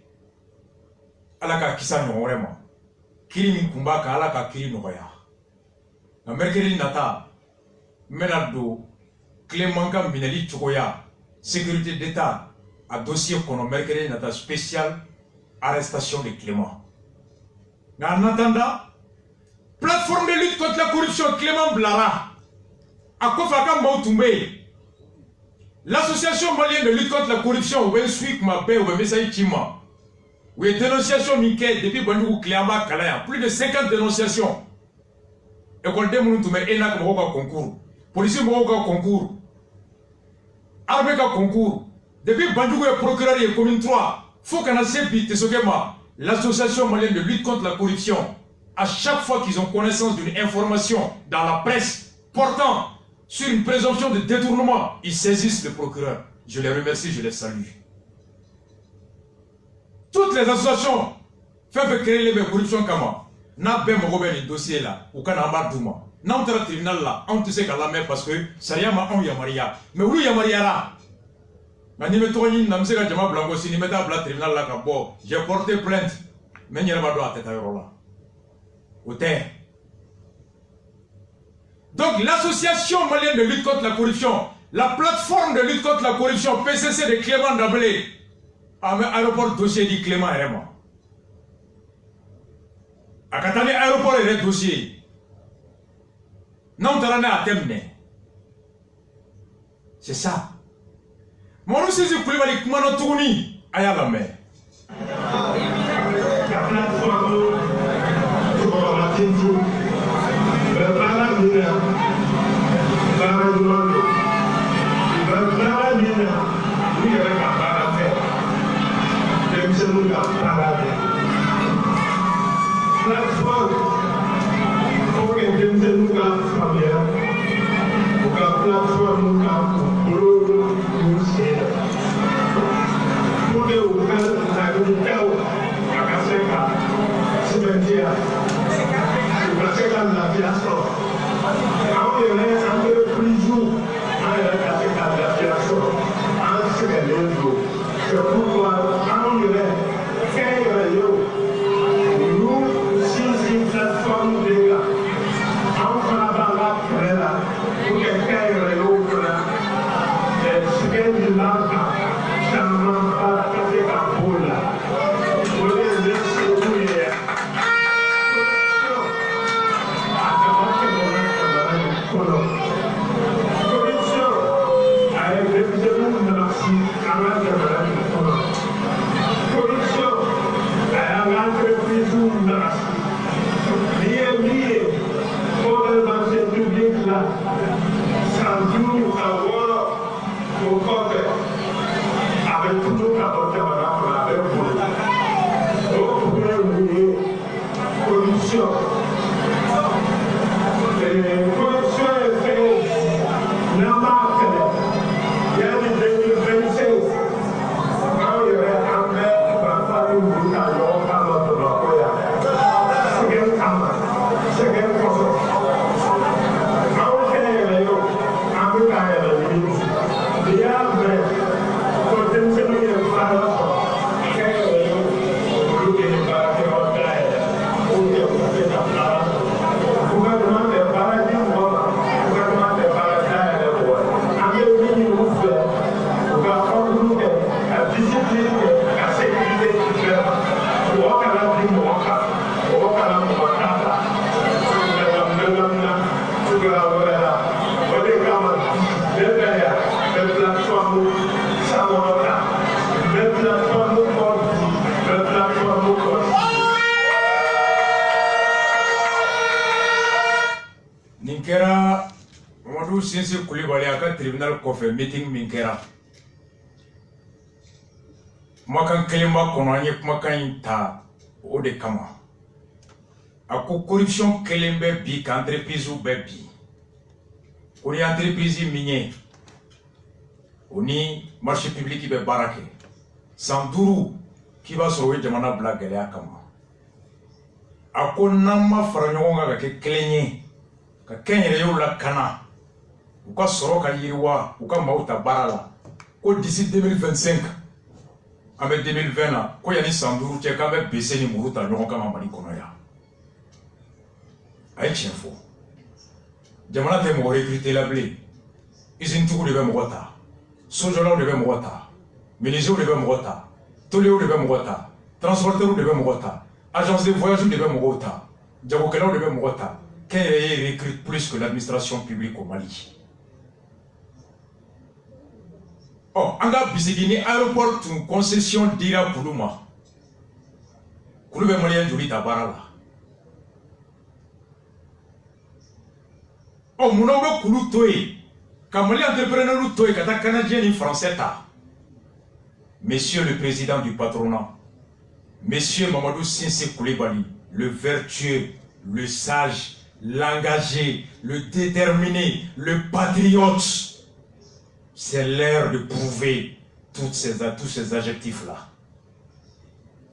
Alaka Kisa Norema. Kiri min kumba ka ala ka kiri nogoya. Na merkeli nata menado Clément mineli chokoya sécurité d'état a dossier kono merkeli nata spécial arrestation de Clément. Na en attendant plateforme de lutte contre la corruption Clément Blara a kofaka Mautumbe. L'association malienne de lutte contre la corruption ou Suik Mabé ou Messaï Chima. Oui, dénonciation Mickey depuis Bandou Cléama Kalaya. Plus de 50 dénonciations. École de Mountoume, Enak Mohoka concours. Policier Mohoka concours. Armée concours. Depuis Bandou est procureur et commune 3. Faut qu'on ait vite l'association malienne de lutte contre la corruption. À chaque fois qu'ils ont connaissance d'une information dans la presse portant sur une présomption de détournement, ils saisissent le procureur. Je les remercie, je les salue. Toutes les associations font créer les corruptions comme n'a pas de dossier là, ou qu'on a marre d'ouma. N'a pas de tribunal là, on te sait qu'à la mer parce que ça y a ma yamaria. Mais où yamaria là? Mais ni me tourne, n'a pas de jama blanco, si ni me da bla tribunal là kabo. J'ai porté plainte, mais n'y a pas de tête à là. Au terre. Donc l'association malienne de lutte contre la corruption, la plateforme de lutte contre la corruption, PCC de Clément Dablé. À l'aéroport dossier dit Clément Réma. À Katane aéroport et le dossier. Non, tu as terminé. C'est ça. Mon nom c'est Koulibaly Kumanotouni. Aya la mer. Pour cimetière. Parce que dans l'aviation, quand il y a un peu plus jour, dans l'aviation, en ce que les jours, c'est pourquoi quand il y a nous, si une plateforme de gars, on va là, pour quelqu'un de l'autre, ce qu'elle dit là, ça ne m'a pas fait qu'à pour là. Vous voulez laisser tout hier. Corruption, avec des gens de la Chine, avec des gens corruption, avec l'entreprise de la Chine. Lié, pour les marchés publics là, sans doute avoir au côté, avec tout le apportement avec vous. Donc, vous pouvez oublier corruption. Corruption est faite, n'a marque, il y a des 2026, quand il y aurait un mec qui va faire une boucle à l'eau, par notre locoya. C'est quel camp, c'est quel poste. Quand on fait un rayon, un peu à la limite, il y a un mec, potentiellement il y a un phare, quel rayon, pour que les baraques en taille, pour que vous faites la place. Gouvernement des paradis, gouvernement des paradis, en ligne vous fait, vous avez la discipline, la sécurité du faire, vous avez la vie, vous avez Ninkera Mamadou Sinsi Koulibaly aka tribunal kɔfɛ meeting min kɛra kumakan kelenba kɔnɔ an ye kumakan in ta o de kama a ko corruption kelen bɛ bi ka entreprise bɛ bi ko ni entreprise min ye o ni marché public bɛ baara kɛ san 5 k'i b'a sɔrɔ o ye jamana bila gɛlɛya kama a ko n'an ma fara ɲɔgɔn kan ka kɛ kelen ye ka kɛnyɛrɛyew lakana u ka sɔrɔ ka yiriwa u ka maaw ta baara la ko d'ici 2025 an bɛ 2020 na ko yanni san 5 cɛ k'an bɛ bese ni muru ta ɲɔgɔn kama Mali kɔnɔ yan a ye tiɲɛ fɔ jamana tɛ mɔgɔ recruter la bilen usine tigiw de bɛ mɔgɔ ta sojɔlaw de bɛ mɔgɔ ta menuisiers de bɛ mɔgɔ ta tôliers de bɛ mɔgɔ ta transporteurs de bɛ mɔgɔ ta agence de voyage de bɛ mɔgɔw ta jagokɛlaw de bɛ mɔgɔ ta Kenya recrute plus que l'administration publique au Mali. Oh, on a bisigini aéroport une concession dira Koulouma. Koulouma malien joli tabarala. Oh, mon nom est Koulou Toé. Quand Mali entrepreneur ou Toé, quand Canadien et Français ta. Monsieur le président du patronat, Monsieur Mamadou Sinsi Koulibaly, le vertueux, le sage, l'engagé, le déterminé, le patriote. C'est l'heure de prouver tous ces adjectifs-là.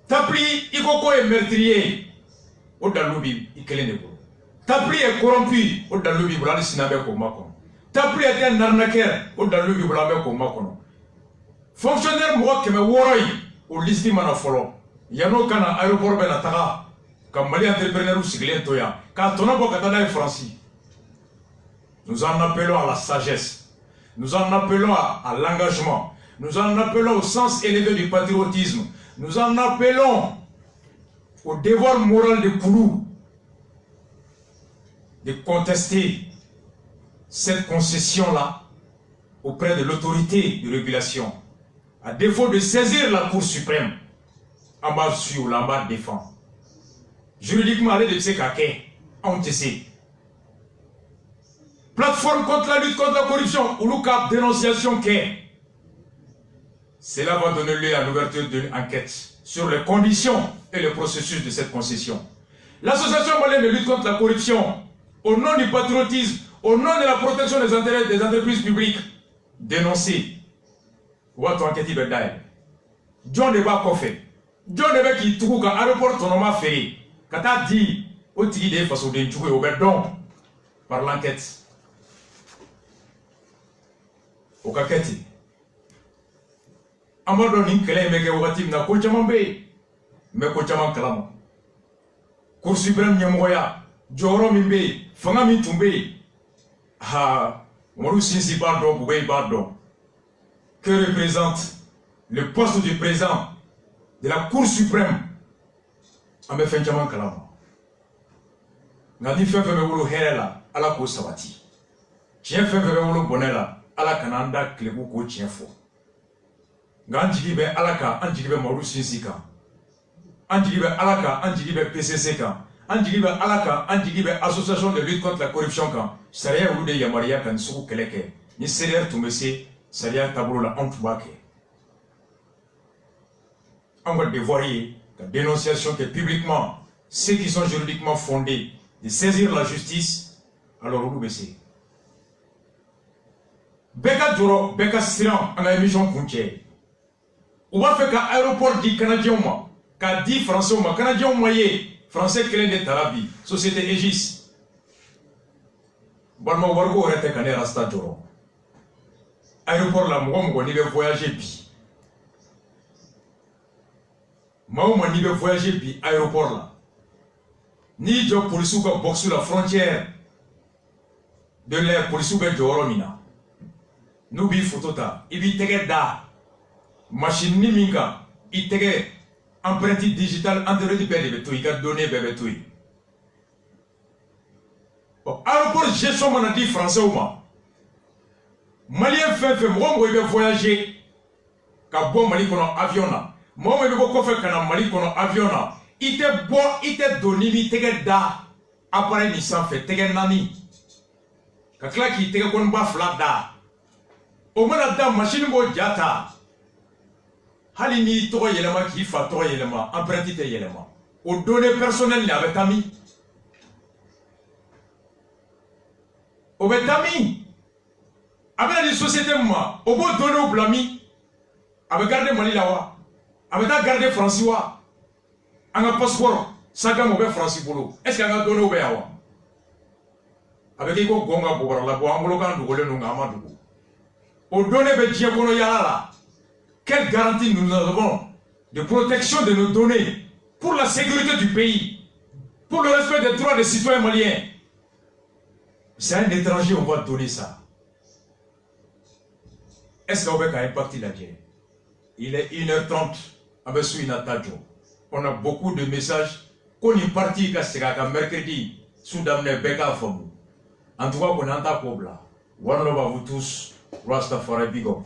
Tapli, Ikoko est meurtrier. Odaloubi, Ikelenebo. Tapli est corrompu. Odaloubi, Brali Sinabe Komakon. Tapli est un arnaqueur. Odaloubi, Brali Komakon. Fonctionnaire, moi, qui me worry, au listi manafolo. Yano Kana, aéroport Benatara. Comme Mali entrepreneur ou Siglien Toya. Quand on a beau Katana et Francis. Nous en appelons à la sagesse. Nous en appelons à l'engagement. Nous en appelons au sens élevé du patriotisme. Nous en appelons au devoir moral de Koulou de contester cette concession-là auprès de l'autorité de régulation. À défaut de saisir la Cour suprême, en bas sur, en bas défend. Juridiquement, allez de Tsekake, on te sait. Plateforme contre la lutte contre la corruption, ou le cap dénonciation qu'est. Cela va donner lieu à l'ouverture d'une enquête sur les conditions et le processus de cette concession. L'association malienne de lutte contre la corruption, au nom du patriotisme, au nom de la protection des intérêts des entreprises publiques, dénoncée. What enquête John Deba Kofe. John Deba qui trouve qu'un aéroport autonome ferré. Quand tu as dit, au tigre de façon de jouer au bedon, par l'enquête. Au kaketi. Amado ni kele meke watim na ko jaman be. Mais ko jaman kalama. Cour suprême nyamoya, joro min be, fanga min tumbe. Ha, moru sinsi bardo boué bardo. Que représente le poste du président de la Cour suprême? Ambe fen jaman kalama. Ngani fen fen be wolo herela ala ko sabati. Tien fen fen be wolo bonela ala kananda klebu ko tien fo. Nganjigi be alaka anjigi be moru sinsi kan. Anjigi be alaka anjigi be PCC kan. Anjigi be alaka anjigi be association de lutte contre la corruption kan. Sariya wulu de yamariya kan suku keleke. Ni CDR tumbese sariya tabolo la antubake. On va devoir la dénonciation que publiquement ceux qui sont juridiquement fondés de saisir la justice, alors vous baissez. Beka Djoro, Beka Siran, en la émission Kunche. On va faire qu'un aéroport dit Canadien, qu'à 10 Français, Canadien moyen, Français clé de Tarabi, société Aegis. Bon, on va voir que Kané Rasta Djoro. Aéroport là, moi, on va voyager bi. Moi, on va voyager bi, aéroport là. Ni jo police ka boxe sur la frontière de l'air police be joro mina nous bi photo ta ibi tege da machine ni minka i tege empreinte digitale entre di perde be to i ka donner bebe to i bon aéroport gestion mana di français ou ma malien fait mo be voyager ka bon mali kono avion na mo be ko fait kana mali kono avion na ite bo ite doni bi tege da appareil ni sans fait tege nani ka kla ki tege kon ba fla da o mana da machine bo jata hali ni to yelema ki fa to yelema empreinte te yelema o données personnelles ni avec ami o betami avec les sociétés moi o bo donner au blami avec garder mali lawa avec garder françois un passeport, ça gagne au français bolo. Est-ce qu'il y a un donné au béawa? Avec ego gonga bobara la boa, amologan dougole nous gamadou. Au donné be diabono yala. Quelle garantie nous avons de protection de nos données pour la sécurité du pays, pour le respect des droits des citoyens maliens? C'est un étranger, on va donner ça. Est-ce qu'on va impacter la guerre? Il est 1h30 avec Souinatajo. On a beaucoup de messages qu'on est parti à mercredi sous Damne Beka Fomu. En tout cas, on a un tableau là. One love à vous tous. Rastafari Bigo.